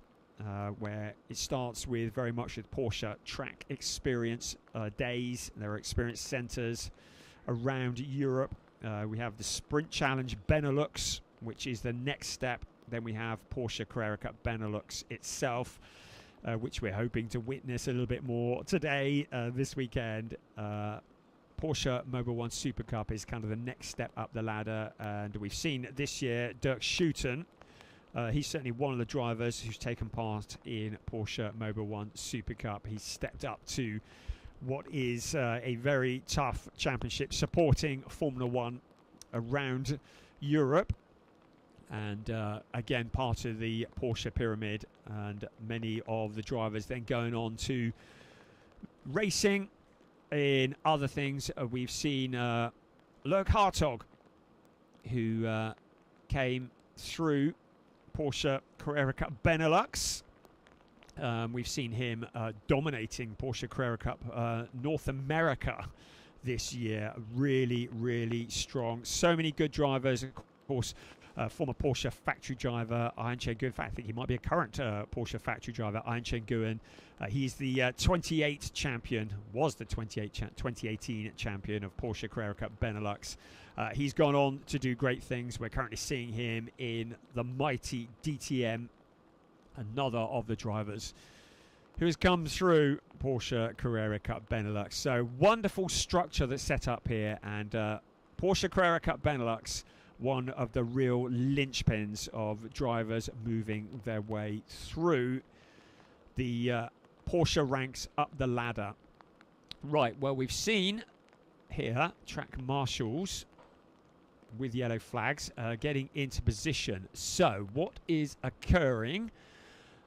where it starts with very much with Porsche track experience days. There are experience centres around Europe. We have the Sprint Challenge Benelux, which is the next step. Then we have Porsche Carrera Cup Benelux itself, which we're hoping to witness a little bit more today, this weekend. Porsche Mobil 1 Super Cup is kind of the next step up the ladder, and we've seen this year Dirk Schouten. He's certainly one of the drivers who's taken part in Porsche Mobil 1 Super Cup. He's stepped up to what is a very tough championship supporting Formula 1 around Europe. And again, part of the Porsche pyramid, and many of the drivers then going on to racing in other things. We've seen Lurk Hartog, who came through Porsche Carrera Cup Benelux. We've seen him dominating Porsche Carrera Cup North America this year. Really, really strong. So many good drivers. Of course, former Porsche factory driver Ian Nguyen. In fact, I think he might be a current Porsche factory driver, Ian Nguyen. He's the 28 champion, was the 2018 champion of Porsche Carrera Cup Benelux. He's gone on to do great things. We're currently seeing him in the mighty DTM, another of the drivers who has come through Porsche Carrera Cup Benelux. So wonderful structure that's set up here, and Porsche Carrera Cup Benelux, one of the real linchpins of drivers moving their way through the Porsche ranks up the ladder. Right, well, we've seen here track marshals with yellow flags getting into position. So what is occurring?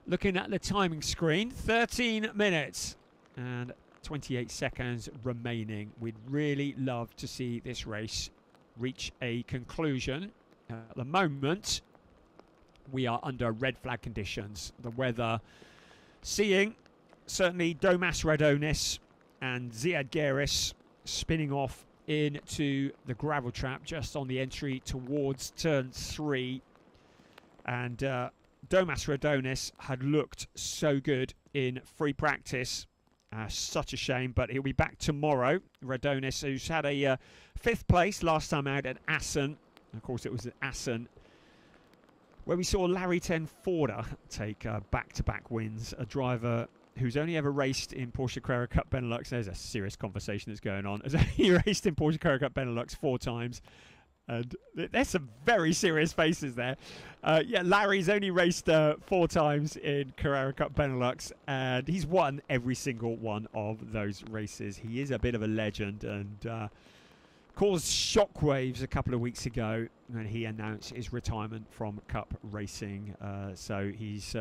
Looking at the timing screen, 13 minutes and 28 seconds remaining. We'd really love to see this race reach a conclusion. At the moment, we are under red flag conditions. The weather seeing certainly Domas Radonis and Ziad Geris spinning off into the gravel trap just on the entry towards turn 3. And Domas Radonis had looked so good in free practice. Such a shame, but he'll be back tomorrow. Radonis, who's had a 5th place last time out at Assen. Of course, it was at Assen where we saw Larry Tenforder take back-to-back wins, a driver who's only ever raced in Porsche Carrera Cup Benelux. There's a serious conversation that's going on. He raced in Porsche Carrera Cup Benelux 4 times. And there's some very serious faces there. Yeah, Larry's only raced 4 times in Carrera Cup Benelux, and he's won every single one of those races. He is a bit of a legend, and caused shockwaves a couple of weeks ago when he announced his retirement from Cup racing. So he's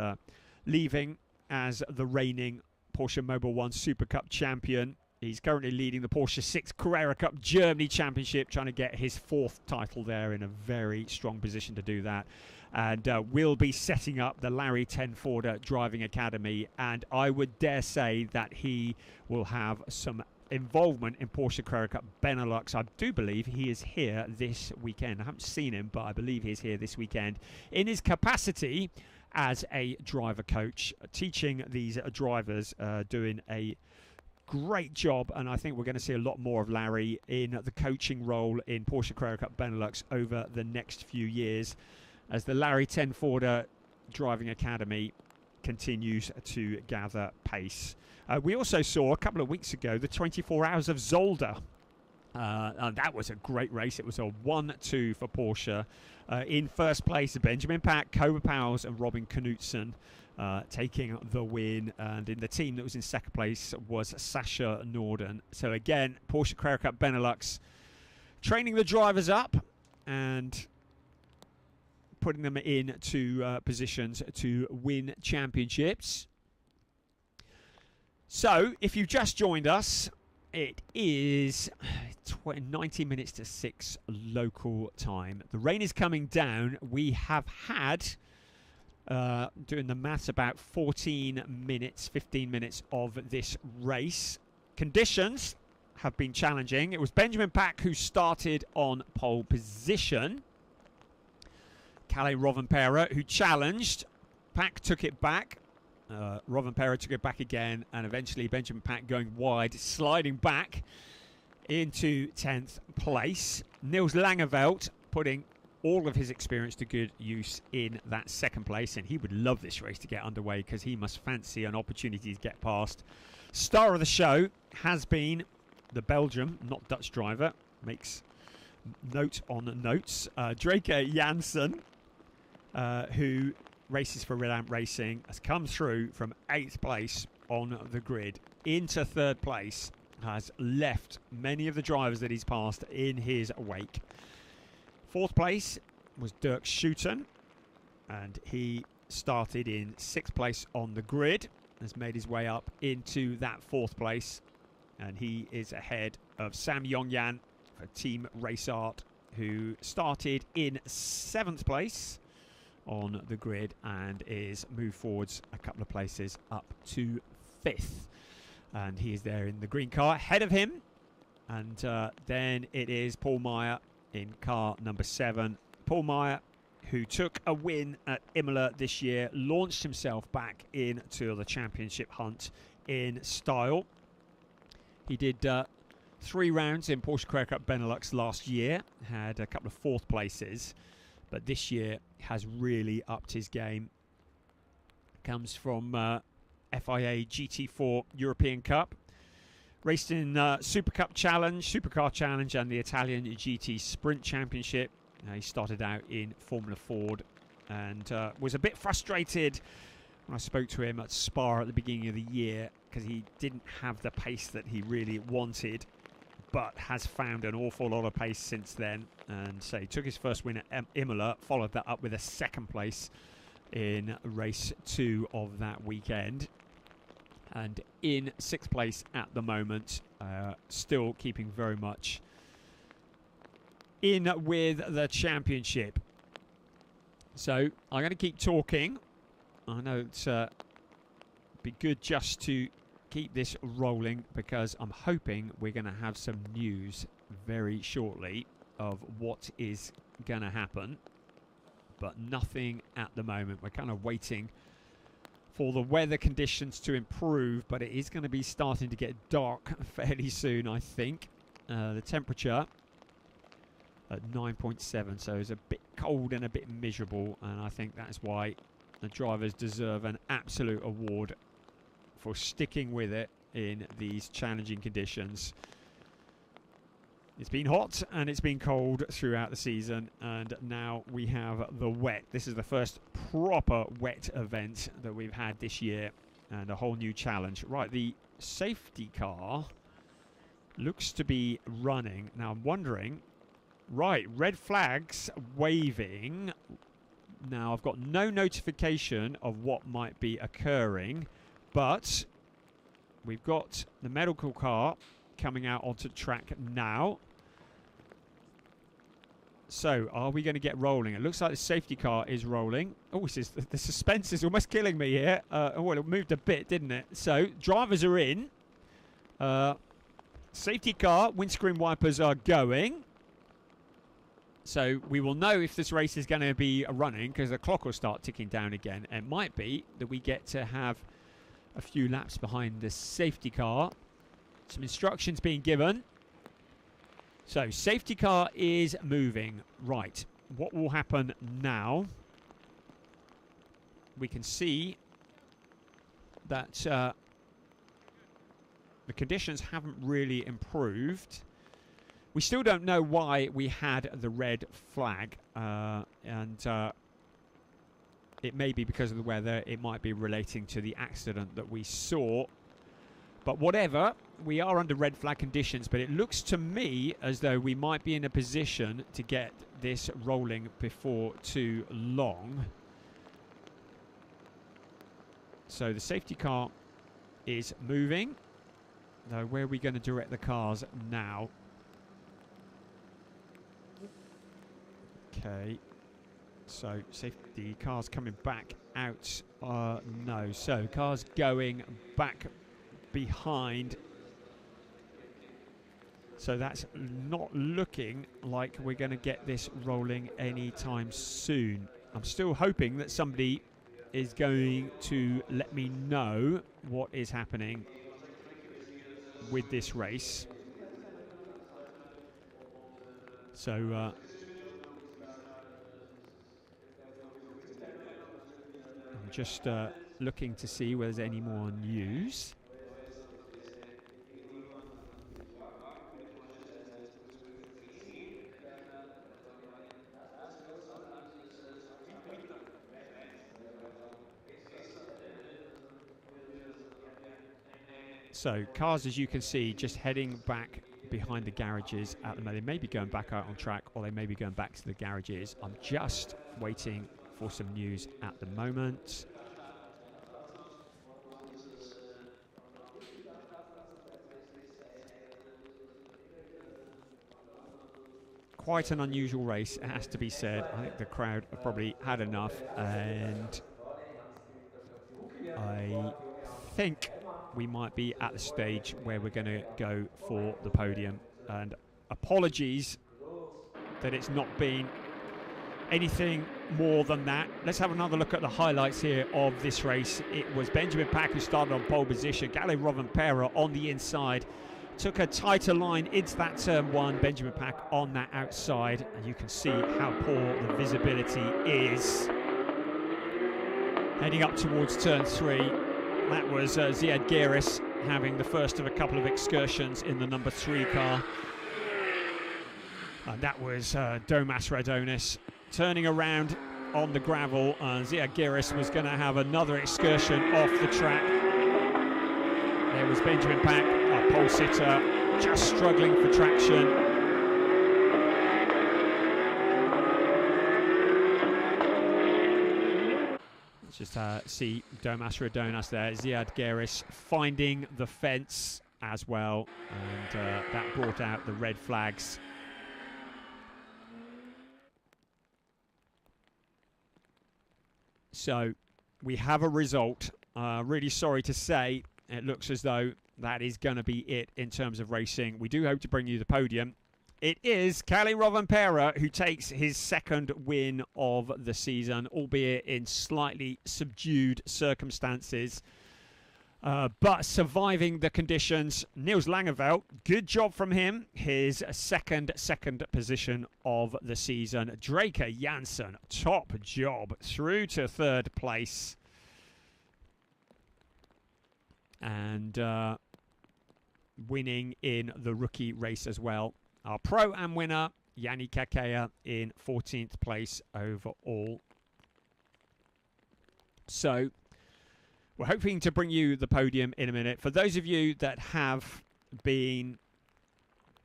leaving as the reigning Porsche Mobil 1 Super Cup champion. He's currently leading the Porsche 6 Carrera Cup Germany Championship, trying to get his 4th title there, in a very strong position to do that. And will be setting up the Larry Tenforder Driving Academy. And I would dare say that he will have some involvement in Porsche Carrera Cup Benelux. I do believe he is here this weekend. I haven't seen him, but I believe he's here this weekend in his capacity as a driver coach, teaching these drivers, doing a great job. And I think we're going to see a lot more of Larry in the coaching role in Porsche Carrera Cup Benelux over the next few years as the Larry Tenforder Driving Academy continues to gather pace. We also saw a couple of weeks ago the 24 Hours of Zolder. And that was a great race. It was a 1-2 for Porsche. In first place, Benjamin Pack, Kobe Powers and Robin Knudsen taking the win. And in the team that was in second place was Sasha Norden. So again, Porsche Carrera Cup Benelux training the drivers up and putting them into positions to win championships. So, if you've just joined us, it is 90 minutes to 6 local time. The rain is coming down. We have had, doing the maths, about 15 minutes of this race. Conditions have been challenging. It was Benjamin Pack who started on pole position. Kalle Rovanperä who challenged. Pack took it back. Rovanperä took it back again, and eventually Benjamin Pack going wide, sliding back into 10th place. Niels Langeveld putting all of his experience to good use in that second place, and he would love this race to get underway because he must fancy an opportunity to get past. Star of the show has been the Belgium, not Dutch driver, makes note on notes, Drake Jansen, who races for Red Ant Racing, has come through from 8th place on the grid into 3rd place, has left many of the drivers that he's passed in his wake. 4th place was Dirk Schuten, and he started in 6th place on the grid, has made his way up into that 4th place, and he is ahead of Sam Yongyan for Team Race Art, who started in 7th place on the grid and is moved forwards a couple of places up to 5th, and he is there in the green car ahead of him. And then it is Paul Meyer in car number 7. Paul Meyer, who took a win at Imola this year, launched himself back into the championship hunt in style. He did 3 rounds in Porsche Carrera Cup Benelux last year, had a couple of 4th places, but this year has really upped his game. Comes from FIA GT4 European Cup. Raced in Supercar Challenge and the Italian GT Sprint Championship. He started out in Formula Ford and was a bit frustrated when I spoke to him at Spa at the beginning of the year because he didn't have the pace that he really wanted, but has found an awful lot of pace since then. And so he took his first win at Imola, followed that up with a 2nd place in race 2 of that weekend. And in 6th place at the moment, still keeping very much in with the championship. So I'm going to keep talking. I know it's be good just to keep this rolling because I'm hoping we're going to have some news very shortly of what is going to happen, but nothing at the moment. We're kind of waiting for the weather conditions to improve, but it is going to be starting to get dark fairly soon, I think. The temperature at 9.7, so it's a bit cold and a bit miserable, and I think that's why the drivers deserve an absolute award for sticking with it in these challenging conditions. It's been hot and it's been cold throughout the season, and now we have the wet. This is the first proper wet event that we've had this year, and a whole new challenge. Right, the safety car looks to be running. Now I'm wondering, right, red flags waving. Now I've got no notification of what might be occurring, but we've got the medical car coming out onto the track now. So, are we going to get rolling? It looks like the safety car is rolling. Oh, the suspense is almost killing me here. Well, it moved a bit, didn't it? So, drivers are in. Safety car, windscreen wipers are going. So, we will know if this race is going to be running, because the clock will start ticking down again. It might be that we get to have a few laps behind the safety car. Some instructions being given. So, safety car is moving. Right, what will happen now? We can see that the conditions haven't really improved. We still don't know why we had the red flag, and it may be because of the weather. It might be relating to the accident that we saw. But whatever, we are under red flag conditions, but it looks to me as though we might be in a position to get this rolling before too long. So the safety car is moving. Now, where are we going to direct the cars now? Okay. So safety cars coming back out. No. So cars going back behind, so that's not looking like we're going to get this rolling anytime soon. I'm still hoping that somebody is going to let me know what is happening with this race. So I'm just looking to see whether there's any more news. So cars, as you can see, just heading back behind the garages at the moment. They may be going back out on track, or they may be going back to the garages. I'm just waiting for some news at the moment. Quite an unusual race, it has to be said. I think the crowd have probably had enough, and I think we might be at the stage where we're going to go for the podium. And apologies that it's not been anything more than that. Let's have another look at the highlights here of this race. It was Benjamin Pack who started on pole position. Gale Rovanpera on the inside. Took a tighter line into that turn one. Benjamin Pack on that outside. And you can see how poor the visibility is. Heading up towards turn three. That was Ziad Geris having the first of a couple of excursions in the number 3 car. And that was Domas Radonis turning around on the gravel. Ziad Geris was going to have another excursion off the track. There was Benjamin Pack, a pole sitter, just struggling for traction. Just see Domas Radonas there. Ziad Geris finding the fence as well, and that brought out the red flags. So we have a result. Really sorry to say, it looks as though that is going to be it in terms of racing. We do hope to bring you the podium. it is Kalle Rovanperä who takes his second win of the season, albeit in slightly subdued circumstances. But surviving the conditions. Niels Langeveld, good job from him. His second position of the season. Draker Jansen, top job, through to third place. And winning in the rookie race as well. Our Pro-Am winner, Jani Kakea, in 14th place overall. So we're hoping to bring you the podium in a minute. For those of you that have been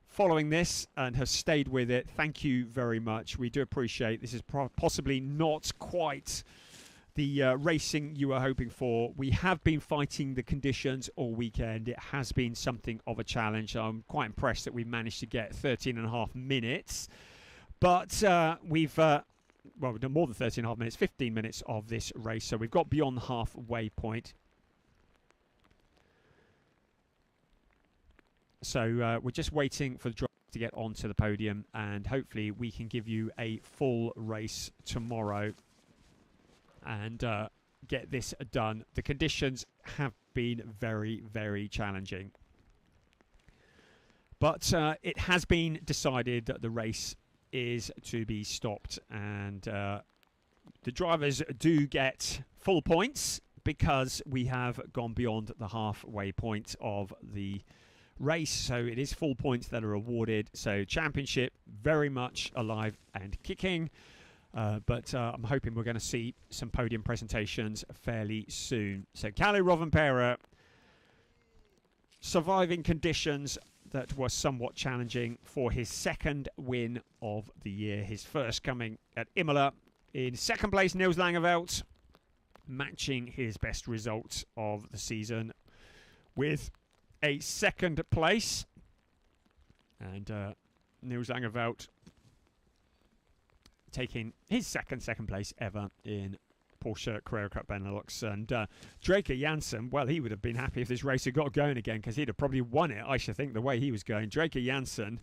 following this and have stayed with it, thank you very much. We do appreciate this is possibly not quite the racing you were hoping for. We have been fighting the conditions all weekend. It has been something of a challenge. I'm quite impressed that we managed to get 13 and a half minutes. But we've done more than 13 and a half minutes, 15 minutes of this race. So we've got beyond the halfway point. So we're just waiting for the driver to get onto the podium, and hopefully we can give you a full race tomorrow and get this done. The conditions have been very, very challenging. But it has been decided that the race is to be stopped, and the drivers do get full points because we have gone beyond the halfway point of the race. So it is full points that are awarded. So championship very much alive and kicking. But I'm hoping we're going to see some podium presentations fairly soon. So Kalle Rovanperä, surviving conditions that were somewhat challenging for his second win of the year. His first coming at Imola. In second place, Niels Langeveld, matching his best results of the season with a second place. And Niels Langeveld taking his second place ever in Porsche Carrera Cup Benelux. And Draker Jansen, well, he would have been happy if this race had got going again, because he'd have probably won it, I should think, the way he was going. Draker Jansen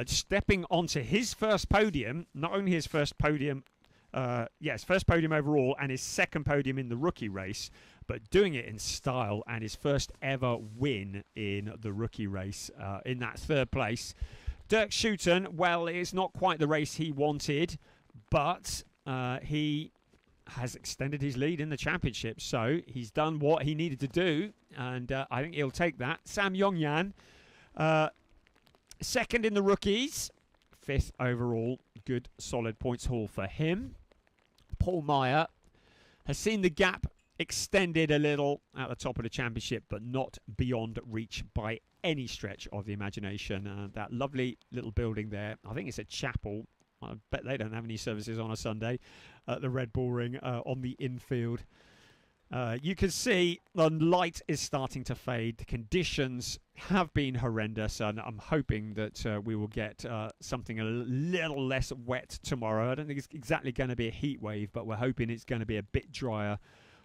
stepping onto his first podium, not only his first podium, his first podium overall and his second podium in the rookie race, but doing it in style, and his first ever win in the rookie race in that third place. Dirk Schouten, well, it's not quite the race he wanted, but he has extended his lead in the championship, so he's done what he needed to do, and I think he'll take that. Sam Yongyan, second in the rookies, fifth overall. Good, solid points haul for him. Paul Meyer has seen the gap extended a little at the top of the championship, but not beyond reach by any stretch of the imagination. That lovely little building there, I think it's a chapel. I bet they don't have any services on a Sunday at the Red Bull Ring on the infield. You can see the light is starting to fade. The conditions have been horrendous, and I'm hoping that we will get something a little less wet tomorrow. I don't think it's exactly going to be a heat wave, but we're hoping it's going to be a bit drier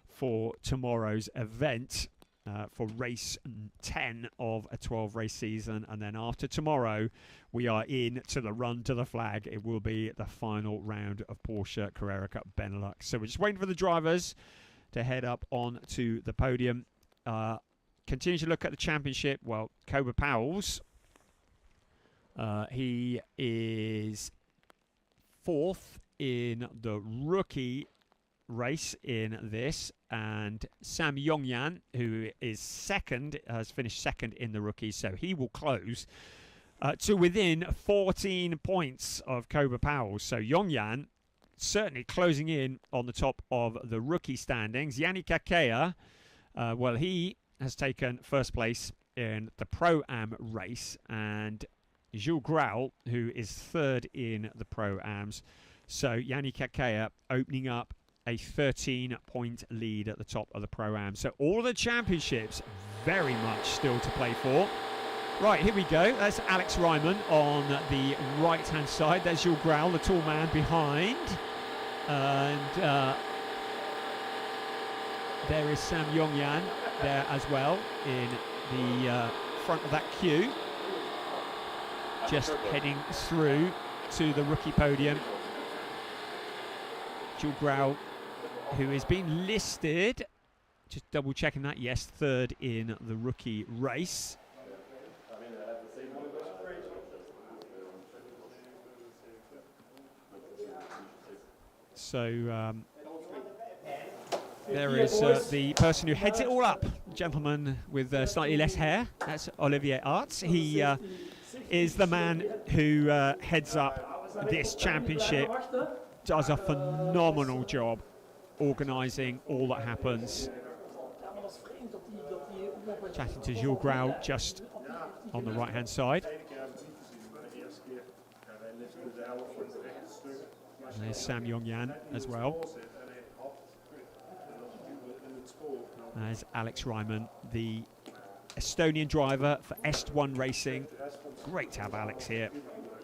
for tomorrow's event. For race 10 of a 12-race season. And then after tomorrow, we are in to the run to the flag. It will be the final round of Porsche Carrera Cup Benelux. So we're just waiting for the drivers to head up on to the podium. Continue to look at the championship. Well, Kobe Powell's, he is fourth in the rookie race in this, and Sam Yongyan, who is second, has finished second in the rookies, so he will close to within 14 points of Kobe Powell. So Yongyan certainly closing in on the top of the rookie standings. Jani Kakea, well, he has taken first place in the Pro-Am race, and Jules Grau, who is third in the Pro-Ams. So Jani Kakea opening up a 13-point lead at the top of the Pro-Am. So all the championships very much still to play for. Right, here we go. That's Alex Ryman on the right-hand side. There's Jules Grau, the tall man behind. And there is Sam Yongyan there as well in the front of that queue. just heading through to the rookie podium. Jules Grau, who has been listed, just double checking that, yes, third in the rookie race. So there is the person who heads it all up, gentleman with slightly less hair. That's Olivier Arts. He is the man who heads up this championship, does a phenomenal job organising all that happens. Chatting to Jules Grau just on the right hand side. And there's Sam Yong-Yan as well. There's Alex Ryman, the Estonian driver for Est1 Racing. Great to have Alex here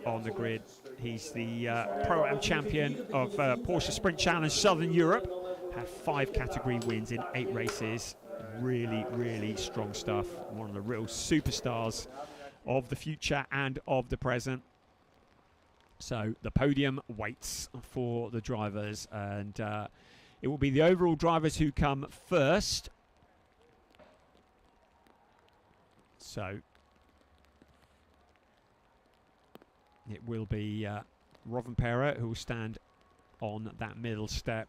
on the grid. He's the Pro-Am champion of Porsche Sprint Challenge Southern Europe. Had 5 category wins in 8 races. Really, really strong stuff. One of the real superstars of the future and of the present. So the podium waits for the drivers, and it will be the overall drivers who come first. So it will be Rovanperä who will stand on that middle step.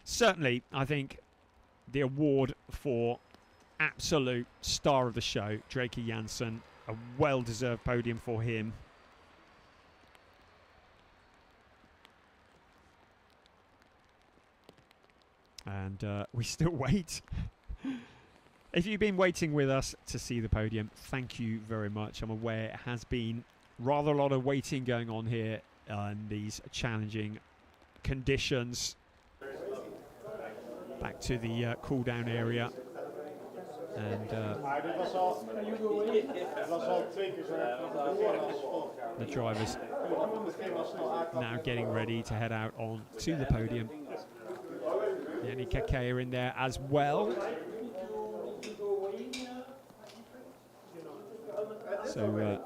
Certainly, I think the award for absolute star of the show, Drake Jansen, a well-deserved podium for him. And we still wait. If you've been waiting with us to see the podium, thank you very much. I'm aware it has been rather a lot of waiting going on here in these challenging conditions. Back to the cool down area. And the drivers now getting ready to head out on to the podium. Yannick Kakea in there as well. So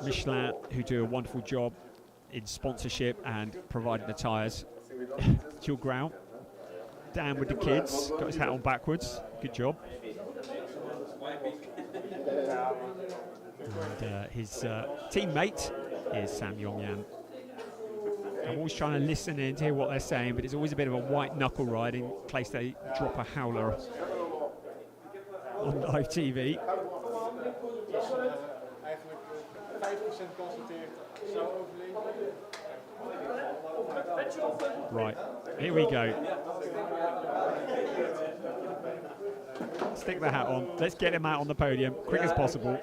Michelin, who do a wonderful job in sponsorship and providing the tyres. Jules Grau down with the kids, got his hat on backwards, good job. And his teammate is Sam Yong-Yan. I'm always trying to listen in to hear what they're saying, but it's always a bit of a white knuckle ride in case they drop a howler on live TV. Right, here we go. Stick the hat on. Let's get him out on the podium quick as possible.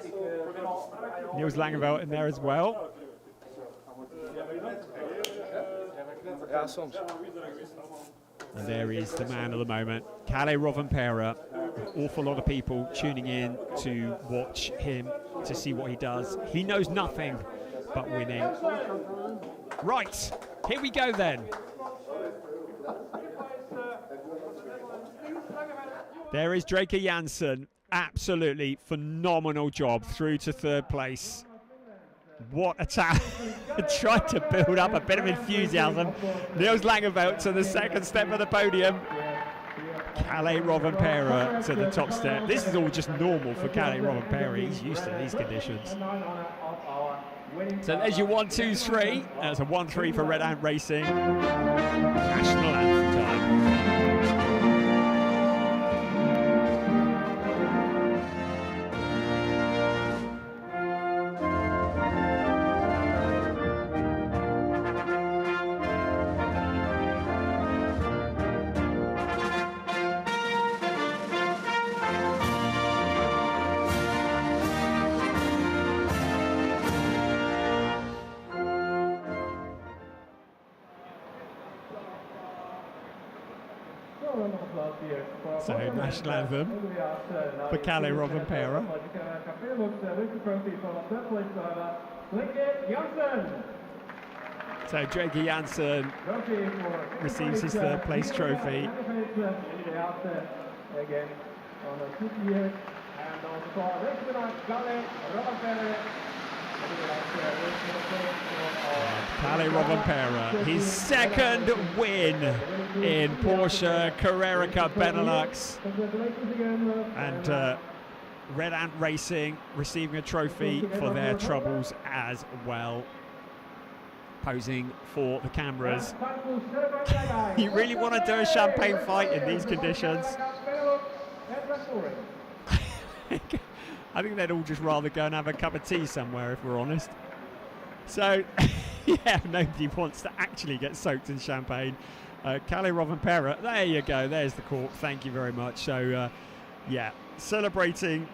Niels Langeveld in there as well. And there is the man of the moment, Kalle Rovanperä. An awful lot of people tuning in to watch him, to see what he does. He knows nothing but winning. Right, here we go then. There is Drake Jansen. Absolutely phenomenal job through to third place. What a time. Tried to build up a bit of enthusiasm. Niels Langeveld to the second step of the podium. Kalle Rovanperä to the top step. This is all just normal for Kalle Rovanperä. He's used to these conditions. So there's your 1, 2, 3. That's a 1-3 for Red Ant Racing. National anthem time. So, national anthem for Kalle Rovanperä. So, Drake Jansen receives his third place trophy. Kalle Rovanperä, his second win in Porsche Carrera Cup Benelux, and Red Ant Racing receiving a trophy for their troubles as well, posing for the cameras. You really want to do a champagne fight in these conditions? I think they'd all just rather go and have a cup of tea somewhere, if we're honest. So, yeah, nobody wants to actually get soaked in champagne. Kalle Rovanperä, there you go, there's the cork, thank you very much. So, yeah, celebrating.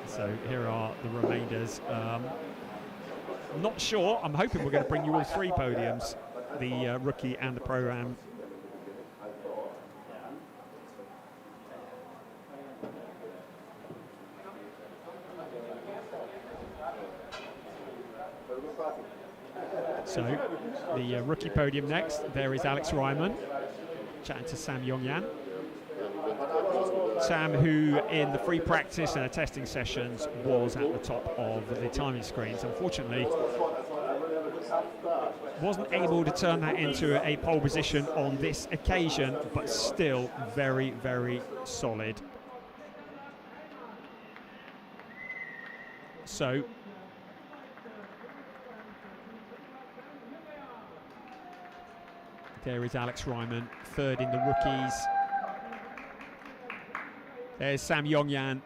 So here are the remainders. Not sure, I'm hoping we're going to bring you all three podiums, the rookie and the pro-am. So the rookie podium next. There is Alex Ryman chatting to Sam Yongyan. Sam, who in the free practice and the testing sessions was at the top of the timing screens, unfortunately wasn't able to turn that into a pole position on this occasion, but still very, very solid. So there is Alex Ryman, third in the rookies. There's Sam Yongyan.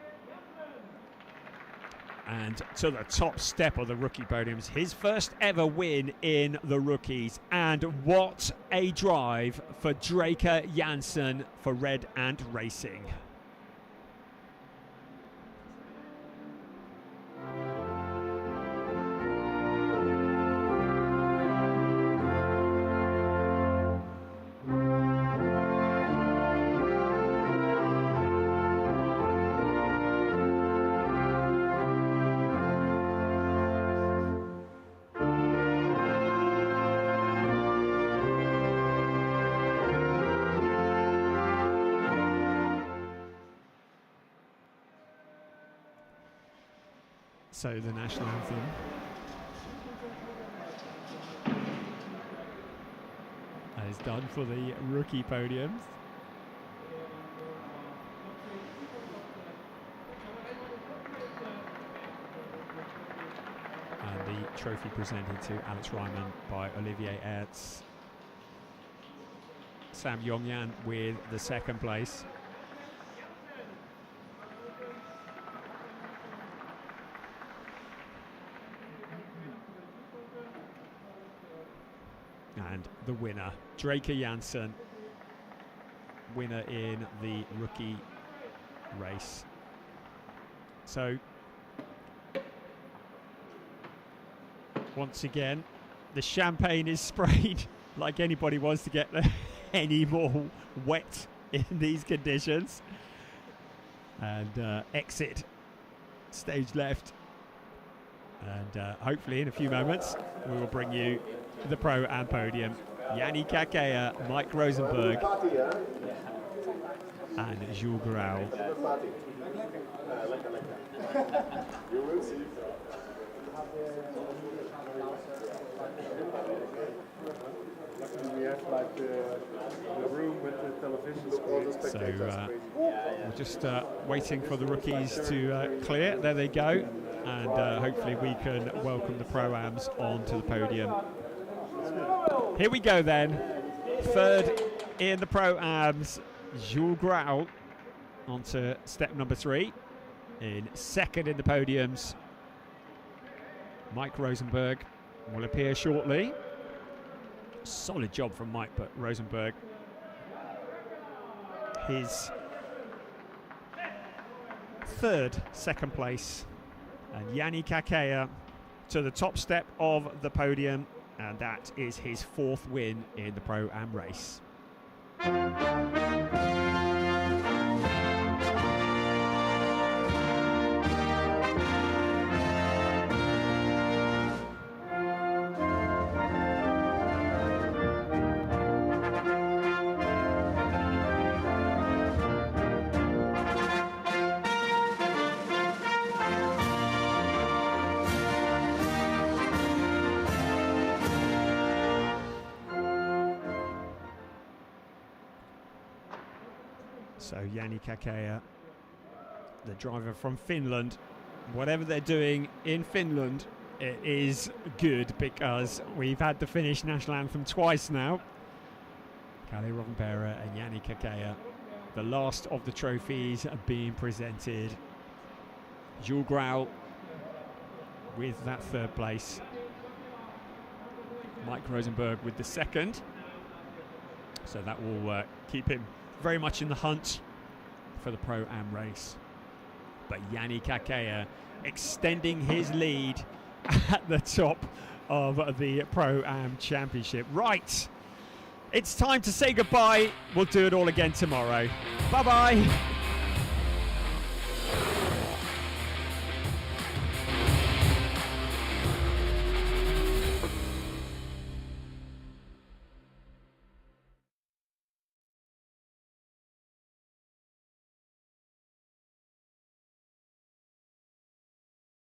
And to the top step of the rookie podiums, his first ever win in the rookies. And what a drive for Draker Jansen for Red Ant Racing. So the national anthem. That is done for the rookie podiums. And the trophy presented to Alex Ryman by Olivier Ertz. Sam Yongyan with the second place. And the winner, Draker Jansen, winner in the rookie race. So, once again, the champagne is sprayed like anybody wants to get any more wet in these conditions. And exit stage left. And hopefully in a few moments, we will bring you the pro and podium. Yanni Kakea, Mike Rosenberg, and Jules Grau. You will see. We have like the room with the television screen. So we're just waiting for the rookies to clear. There they go. And hopefully we can welcome the pro-ams onto the podium. Here we go then. Third in the pro-ams, Jules Grau onto step number 3. In second in the podiums, Mike Rosenberg will appear shortly. Solid job from Mike, but Rosenberg, his second place. And Yanni Kakea to the top step of the podium, and that is his 4th win in the Pro-Am race. So Jani Kakea, the driver from Finland, whatever they're doing in Finland, it is good, because we've had the Finnish national anthem twice now. Kalle Rovanperä and Jani Kakea, the last of the trophies are being presented. Jules Grau with that third place. Mike Rosenberg with the second. So that will keep him very much in the hunt for the Pro-Am race. But Jani Kakea extending his lead at the top of the Pro-Am Championship. Right, it's time to say goodbye. We'll do it all again tomorrow. Bye-bye.